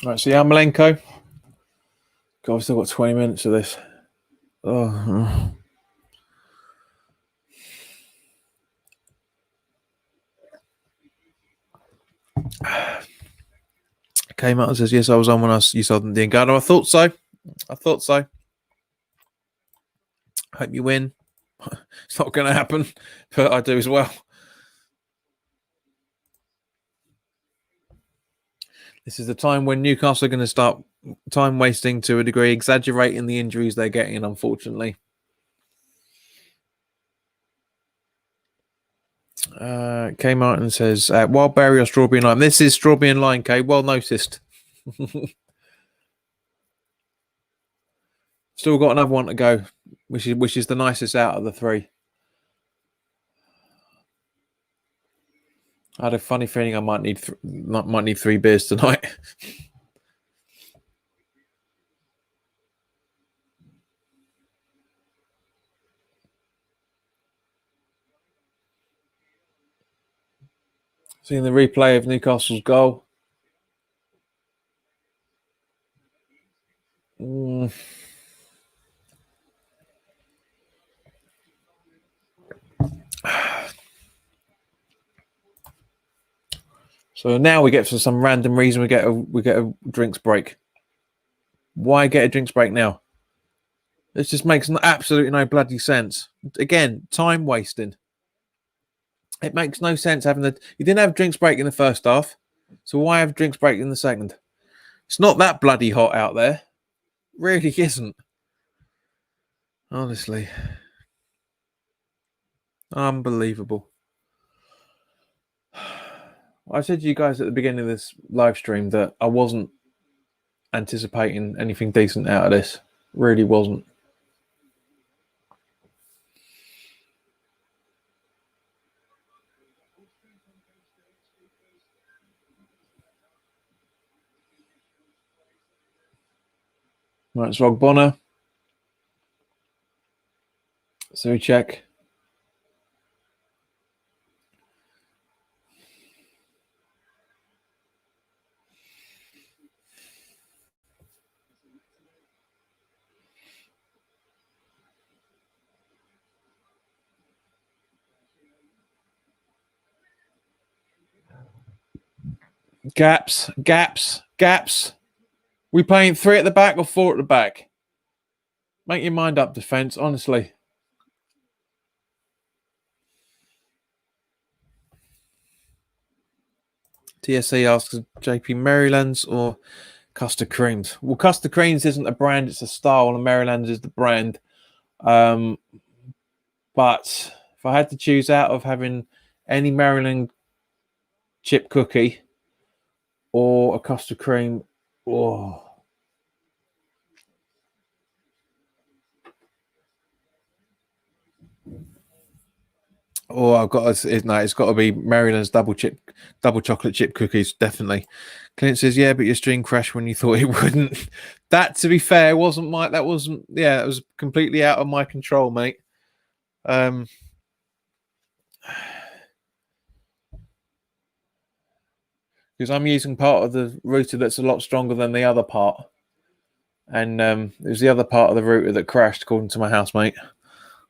right. So Yarmolenko. God, I've still got 20 minutes of this. Oh. Came out and says, yes, I was on when you saw the Diengado. I thought so. Hope you win. It's not going to happen, but I do as well. This is the time when Newcastle are going to start time wasting to a degree, exaggerating the injuries they're getting, unfortunately. K Martin says, wild berry or strawberry and lime? This is strawberry and lime, K. Well noticed. Still got another one to go, which is the nicest out of the three. I had a funny feeling I might need 3 beers tonight. Seeing the replay of Newcastle's goal. So now we get, for some random reason, we get a drinks break. Why get a drinks break now? This just makes absolutely no bloody sense. Again, time wasting. It makes no sense having you didn't have drinks break in the first half, so why have drinks break in the second? It's not that bloody hot out there. It really isn't. Honestly. Unbelievable. I said to you guys at the beginning of this live stream that I wasn't anticipating anything decent out of this. Really wasn't. Right, it's Rog Bonner. So we check. Gaps. We playing 3 at the back or 4 at the back? Make your mind up, defence, honestly. TSC asks JP Maryland's or Custard Creams. Well, Custard Creams isn't a brand, it's a style, and Maryland's is the brand. But if I had to choose out of having any Maryland chip cookie or a custard cream, oh, I've got to, it's got to be Maryland's double chocolate chip cookies, definitely. Clint says, yeah, but your stream crashed when you thought it wouldn't. That, to be fair, it was completely out of my control, mate. Because I'm using part of the router that's a lot stronger than the other part. And it was the other part of the router that crashed, according to my housemate.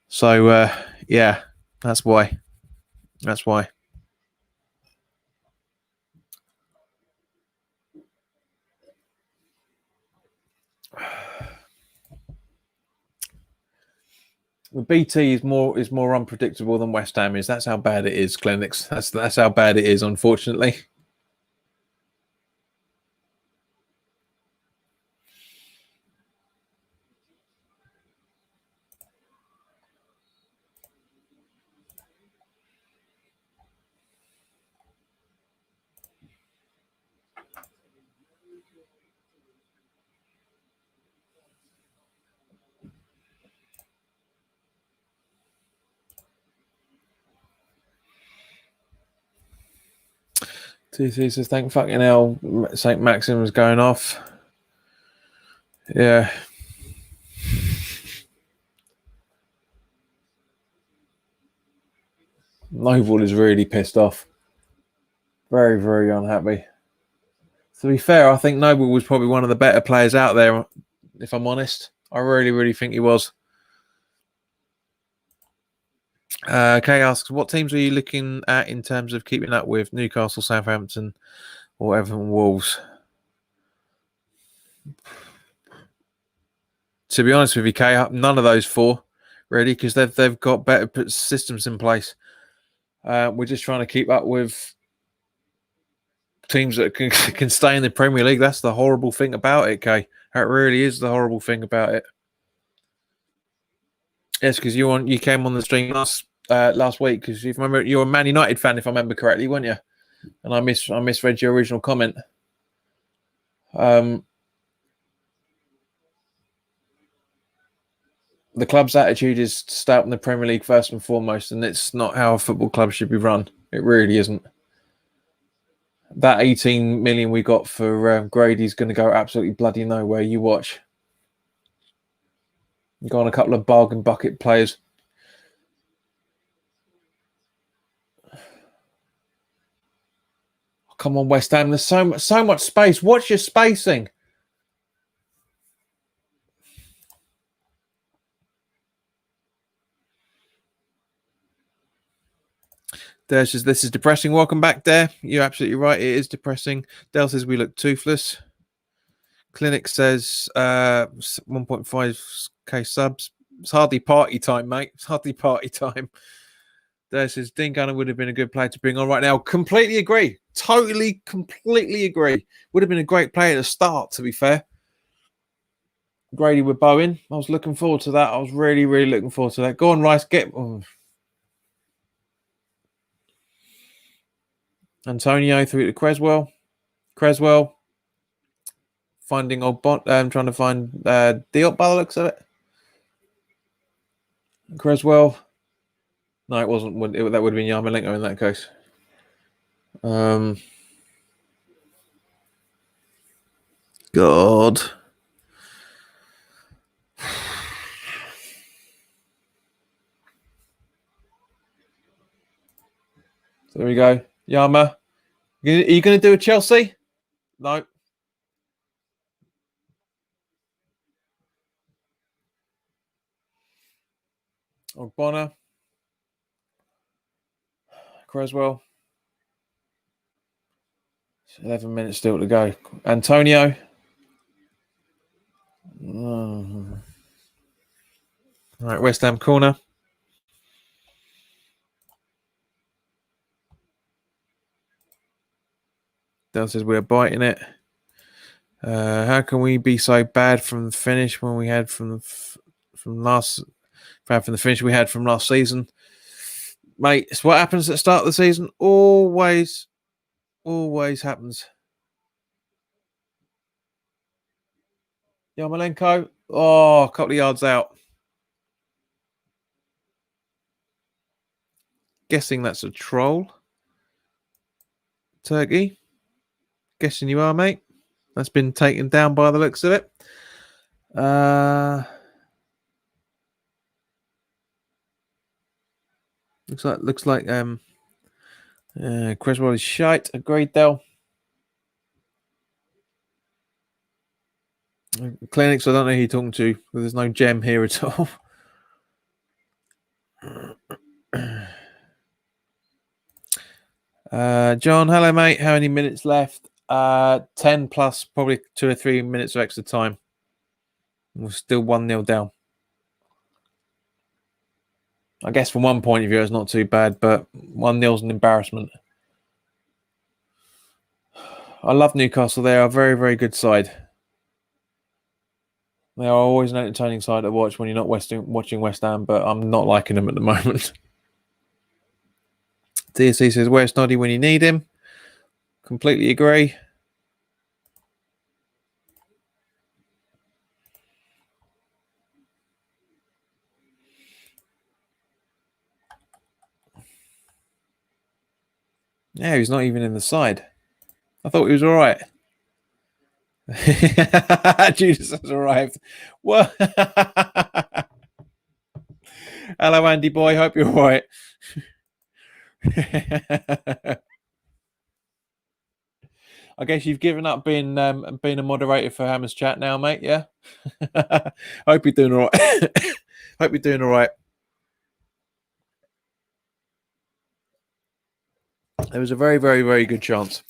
So, yeah, that's why. That's why. The BT is more unpredictable than West Ham is. That's how bad it is, Clinics. That's how bad it is, unfortunately. TC says, thank fucking hell, St. Maxim was going off. Yeah. Noble is really pissed off. Very, very unhappy. To be fair, I think Noble was probably one of the better players out there, if I'm honest. I really, really think he was. Kay asks, what teams are you looking at in terms of keeping up with? Newcastle, Southampton, or Everton Wolves? To be honest with you, Kay, none of those 4, really, because they've got better systems in place. We're just trying to keep up with teams that can stay in the Premier League. That's the horrible thing about it, Kay. That really is the horrible thing about it. Yes, because you came on the stream last week, because if you remember, you're a Man United fan, if I remember correctly, weren't you? And I misread your original comment. The club's attitude is to stay up in the Premier League first and foremost, and it's not how a football club should be run. It really isn't. That 18 million we got for Grady's going to go absolutely bloody nowhere. You watch. You go on a couple of bargain bucket players. Come on, West Ham. There's so much space. Watch your spacing. Dale says, this is depressing. Welcome back, Dale. You're absolutely right. It is depressing. Dale says, we look toothless. Clinic says, 1.5k subs. It's hardly party time, mate. It's hardly party time. Dale says, Dean Gunner would have been a good player to bring on right now. Completely agree. Totally, completely agree. Would have been a great player to start, to be fair. Grady with Bowen. I was looking forward to that. I was really, really looking forward to that. Go on, Rice. Get... Oh. Antonio through to Creswell. Creswell finding old bot. Trying to find Diop by the looks of it. Creswell. No, it wasn't. That would have been Yarmolenko in that case. God. There we go. Yama. Are you going to do a Chelsea? No. Bonner. Creswell. 11 minutes still to go. Antonio. Right, West Ham corner. Dale says we're biting it. How can we be so bad from the finish when we had from the finish we had from last season? Mate, it's what happens at the start of the season. Always happens. Yarmolenko. Oh, a couple of yards out. Guessing that's a troll. Turkey. Guessing you are, mate. That's been taken down by the looks of it. Looks like Creswell is shite. Agreed, Dell. Clinics, I don't know who you're talking to. There's no gem here at all. John, hello, mate. How many minutes left? 10 plus probably 2 or 3 minutes of extra time. We're still 1-0 down. I guess from one point of view, it's not too bad, but 1-0 is an embarrassment. I love Newcastle. They are a very, very good side. They are always an entertaining side to watch when you're not watching West Ham, but I'm not liking them at the moment. DSC says, where's Noddy when you need him? Completely agree. Yeah, he's not even in the side. I thought he was all right. Judas has arrived. What? Hello, Andy boy. Hope you're all right. I guess you've given up being a moderator for Hammer's Chat now, mate. Yeah. Hope you're doing all right. Hope you're doing all right. There was a very, very, very good chance.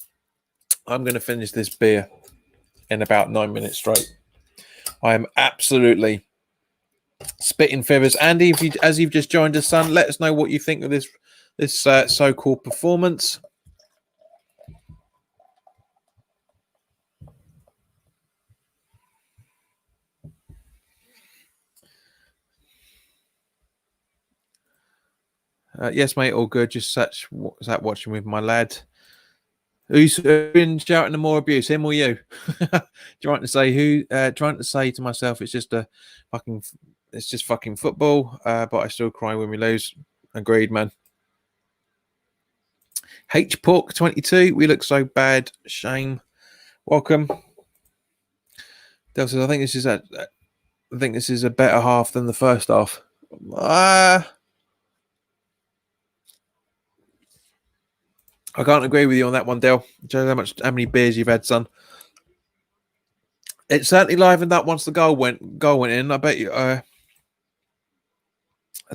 I'm going to finish this beer in about 9 minutes straight. I am absolutely spitting fibers. Andy, as you've just joined us, son, let us know what you think of this so-called performance. Yes, mate, all good. Just sat watching with my lad. Who's been shouting the more abuse, him or you? Trying to say to myself, it's just fucking football. But I still cry when we lose. Agreed, man. H Pork 22. We look so bad. Shame. Welcome. Del says, I think this is a better half than the first half. I can't agree with you on that one, Del. Shows how many beers you've had, son. It certainly livened up once the goal went in. I bet you. I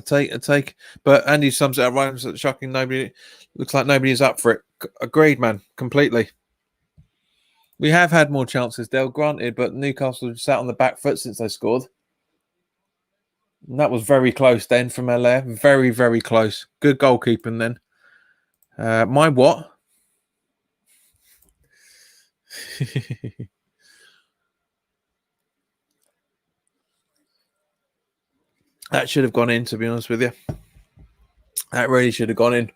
take. But Andy sums it up right. It's shocking. Looks like nobody is up for it. Agreed, man. Completely. We have had more chances, Del. Granted, but Newcastle have sat on the back foot since they scored. And that was very close then from LA. Very, very close. Good goalkeeping then. My what? That should have gone in, to be honest with you. That really should have gone in.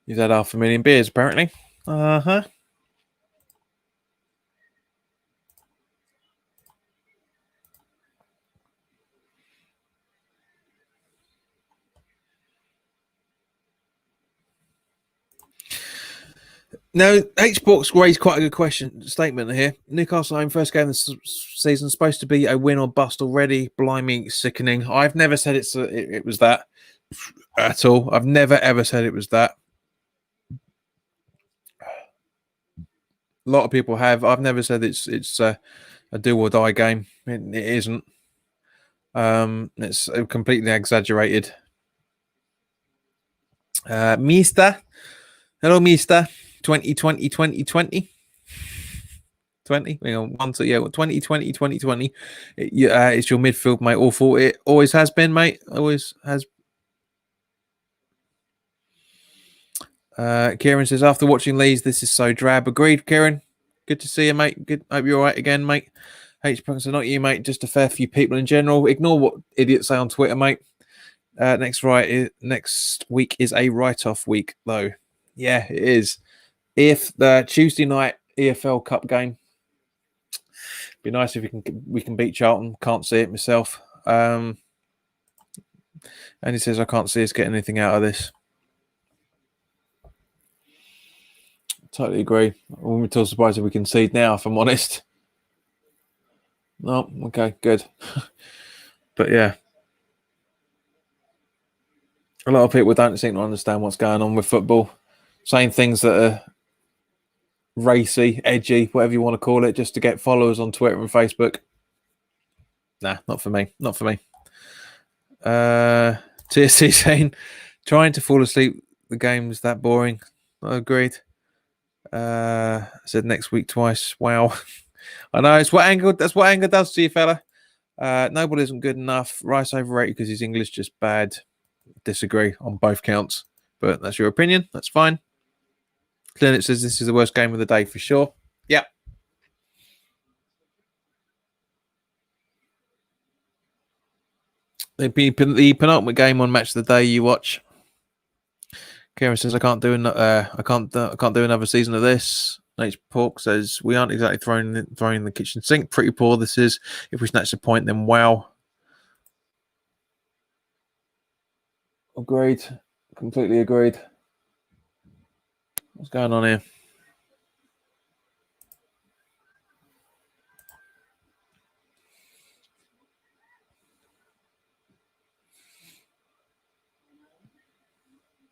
He's had 500,000 beers, apparently. Uh-huh. Now, H Box raised quite a good statement here. Newcastle home first game of the season supposed to be a win or bust already. Blimey, sickening. I've never said it was that at all. I've never ever said it was that. A lot of people have. I've never said it's a do or die game. It isn't. It's completely exaggerated. Mister, hello, Mister. 2020, 2020. 20, hang on, 2020, 2020. It's your midfield, mate. All for it. Always has been, mate. Always has. Kieran says, after watching Leeds, this is so drab. Agreed, Kieran. Good to see you, mate. Good. Hope you're all right again, mate. H. Punks are not you, mate. Just a fair few people in general. Ignore what idiots say on Twitter, mate. Next week is a write-off week, though. Yeah, it is. If the Tuesday night EFL Cup game, be nice if we can beat Charlton. Can't see it myself. And he says I can't see us getting anything out of this. Totally agree. I wouldn't be too surprised if we concede now, if I'm honest. No, okay, good. But yeah, a lot of people don't seem to understand what's going on with football, saying things that are racy, edgy, whatever you want to call it, just to get followers on Twitter and Facebook. Nah, not for me. Not for me. TSC saying, trying to fall asleep. The game's that boring. I agreed. Said next week twice. Wow. I know it's what Angle. That's what Angle does to you, fella. Noble isn't good enough. Rice overrated because his English just bad. Disagree on both counts, but that's your opinion. That's fine. Clinic says this is the worst game of the day for sure. Yeah. It'd be the penultimate game on Match of the Day you watch. Karen says I can't do another season of this. H Pork says we aren't exactly throwing the kitchen sink. Pretty poor this is. If we snatch a point, then wow. Agreed. Completely agreed. What's going on here?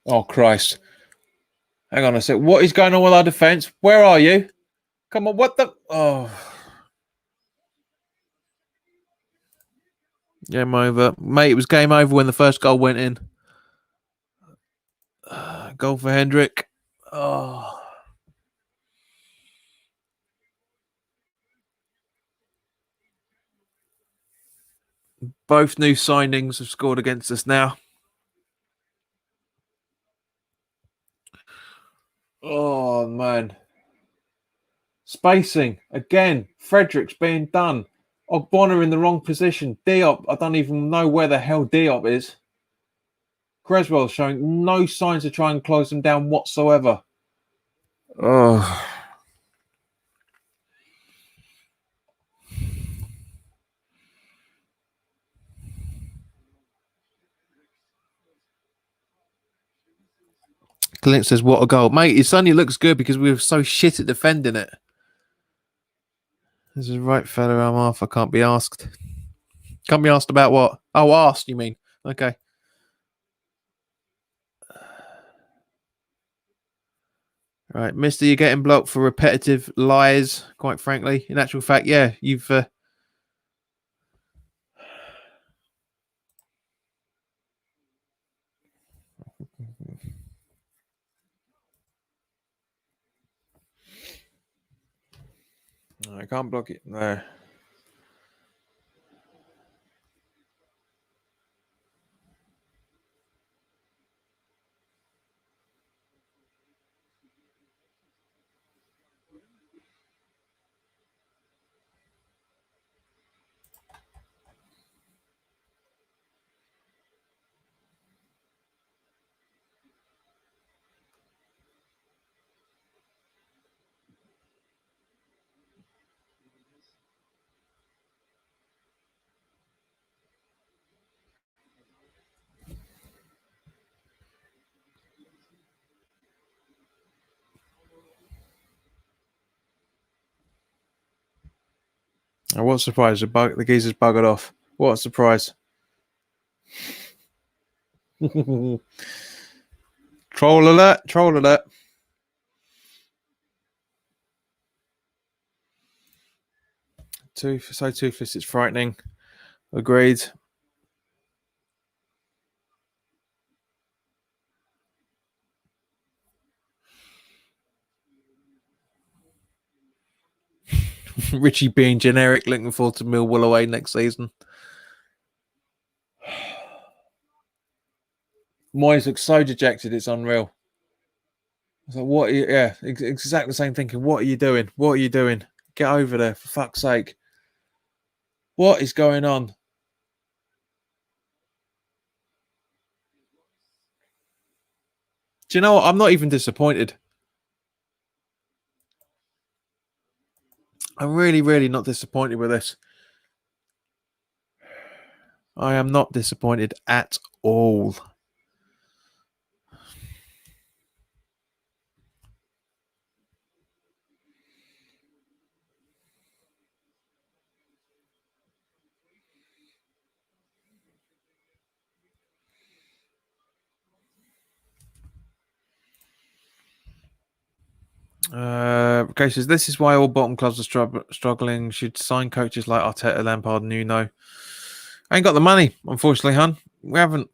Oh Christ! Hang on a sec. What is going on with our defence? Where are you? Come on, what the? Oh. Game over. Mate, it was game over when the first goal went in. Goal for Hendrick. Oh. Both new signings have scored against us now. Oh, man. Spacing. Again. Fredericks being done. Ogbonna in the wrong position. Diop. I don't even know where the hell Diop is. Creswell showing no signs to try and close them down whatsoever. Oh. Clint says, what a goal. Mate, it suddenly looks good because we were so shit at defending it. This is right, fella. I'm off. I can't be asked. Can't be asked about what? Oh, asked, you mean? Okay. Right, Mister, you're getting blocked for repetitive lies, quite frankly. In actual fact, yeah, you've... No, I can't block it. No. Oh, what a surprise. The geezer's buggered off. What a surprise. Troll alert. Troll alert. So toothless, it's frightening. Agreed. Richie being generic, looking forward to Millwall away next season. Moyes looks so dejected, it's unreal. I was like, what? Yeah, exactly the same thinking. What are you doing? What are you doing? Get over there, for fuck's sake. What is going on? Do you know what? I'm not even disappointed. I'm really, really not disappointed with this. I am not disappointed at all. Okay, so this is why all bottom clubs are struggling. Should sign coaches like Arteta, Lampard, Nuno. I ain't got the money, unfortunately, hun. We haven't.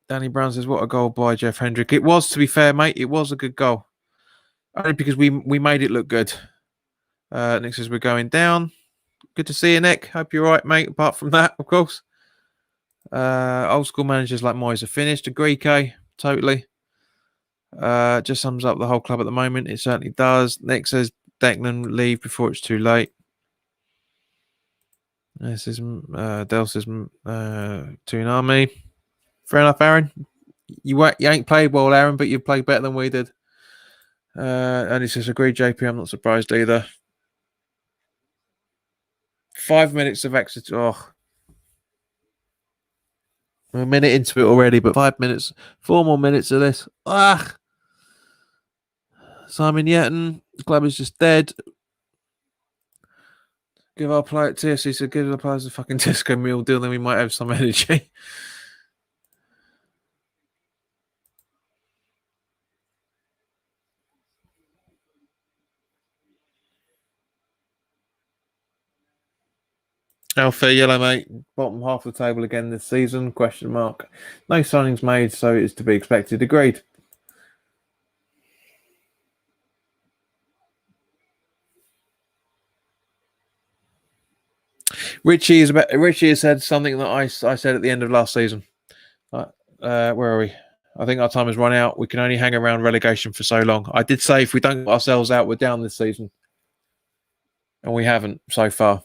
Danny Brown says, "What a goal by Jeff Hendrick." It was, to be fair, mate. It was a good goal, only because we made it look good. Nick says we're going down. Good to see you, Nick. Hope you're right, mate. Apart from that, of course. Old school managers like Moyes are finished. Agree, K. Totally. Just sums up the whole club at the moment. It certainly does. Nick says Declan leave before it's too late. This is Del says Toonami. Fair enough, Aaron. You ain't played well, Aaron, but you played better than we did. And he says, agree, JP. I'm not surprised either. 5 minutes of Exeter. Oh, we're a minute into it already, but 5 minutes, 4 more minutes of this. Simon Yetton, the club is just dead. Give our player TSC, so give the players a fucking Tesco meal deal, then we might have some energy. Alpha yellow, mate. Bottom half of the table again this season? Question mark. No signings made, so it's to be expected. Agreed. Richie has said something that I said at the end of last season. Where are we? I think our time has run out. We can only hang around relegation for so long. I did say if we don't get ourselves out, we're down this season. And we haven't so far.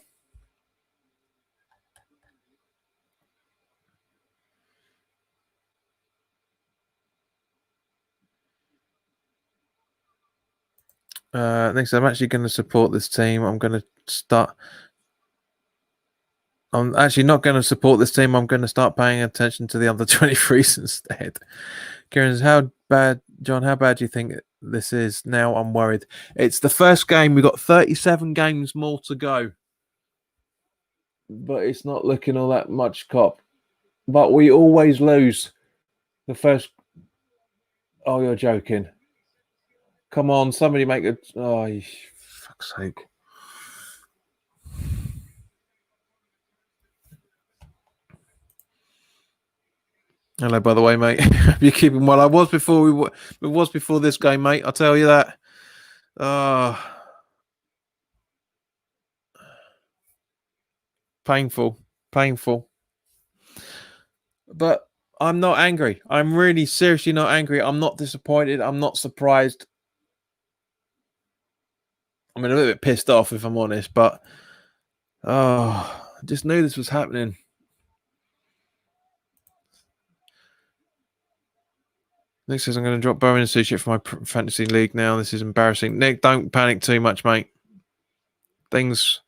Next, I'm actually going to support this team. I'm actually not going to support this team. I'm going to start paying attention to the under 23s instead. Kieran says, how bad do you think this is? Now I'm worried. It's the first game. We've got 37 games more to go. But it's not looking all that much cop. But we always lose the first. Oh, you're joking. Come on, somebody make it. Oh, fuck's sake. Hello, by the way, mate. You're keeping well. I was before it was before this game, mate. I'll tell you that. Painful. But I'm not angry. I'm really seriously not angry. I'm not disappointed. I'm not surprised. I'm a little bit pissed off, if I'm honest, but I just knew this was happening. Nick says I'm going to drop Bowen and Sushit for my fantasy league now. This is embarrassing. Nick, don't panic too much, mate. Things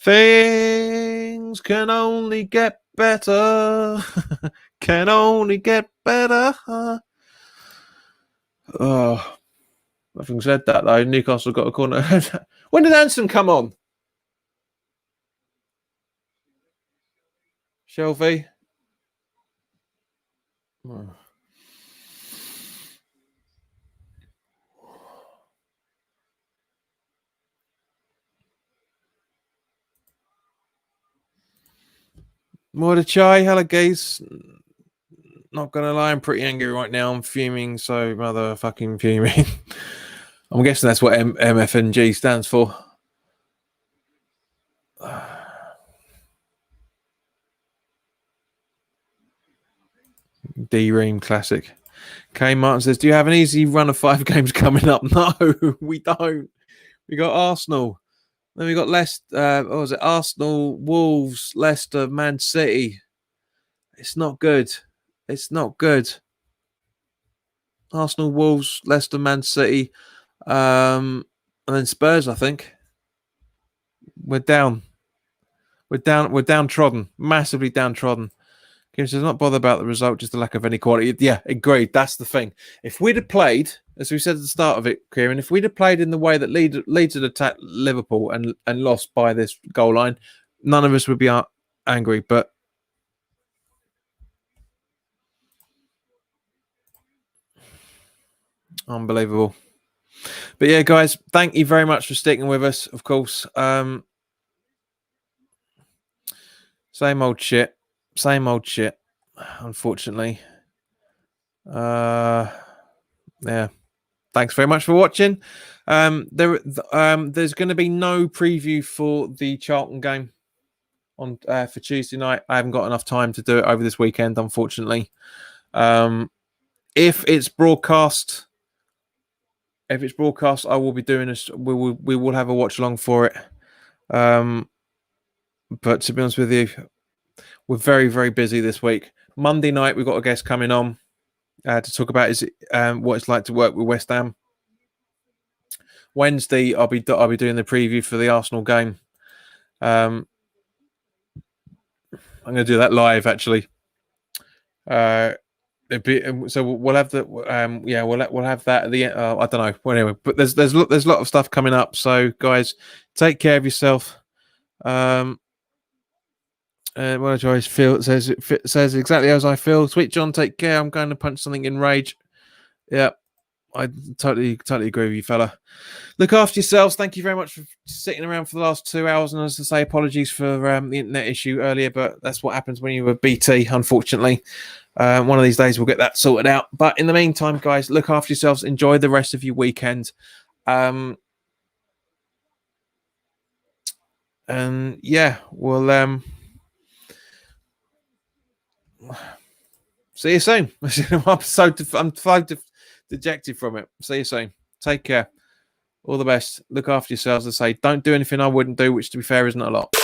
can only get better. Can only get better. Oh, having said that, though, Newcastle got a corner. When did Anson come on? Shelby. Oh. Mordechai, hello guys. Not gonna lie, I'm pretty angry right now. I'm fuming, so motherfucking fuming. I'm guessing that's what MFNG stands for. D-Ream Classic. K Martin says, do you have an easy run of 5 games coming up? No, we don't. We got Arsenal. Then we got Leicester. What was it? Arsenal, Wolves, Leicester, Man City. It's not good. It's not good. Arsenal, Wolves, Leicester, Man City, and then Spurs. I think we're down. We're downtrodden. Massively downtrodden. Kim says, not bother about the result, just the lack of any quality. Yeah, agreed. That's the thing. If we'd have played, as we said at the start of it, Kieran, if we'd have played in the way that Leeds had attacked Liverpool and lost by this goal line, none of us would be angry. But unbelievable. But yeah, guys, thank you very much for sticking with us. Of course, same old shit. Unfortunately, yeah. Thanks very much for watching. There's going to be no preview for the Charlton game on for Tuesday night. I haven't got enough time to do it over this weekend, unfortunately. If it's broadcast, I will be doing this. We will have a watch along for it. But to be honest with you, we're very, very busy this week. Monday night, we've got a guest coming on to talk about what it's like to work with West Ham. Wednesday, I'll be doing the preview for the Arsenal game. I'm going to do that live, actually. So we'll have the we'll have that at the end. I don't know. Well, anyway, but there's a lot of stuff coming up. So guys, take care of yourself. What I feel it says exactly as I feel. Sweet John, take care. I'm going to punch something in rage. Yeah, I totally agree with you, fella. Look after yourselves. Thank you very much for sitting around for the last 2 hours. And as I say, apologies for the internet issue earlier, but that's what happens when you were BT, unfortunately. One of these days we'll get that sorted out. But in the meantime, guys, look after yourselves. Enjoy the rest of your weekend. And yeah, we'll see you soon. I'm so dejected from it. See you soon. Take care. All the best. Look after yourselves. As I say, don't do anything I wouldn't do, which to be fair isn't a lot.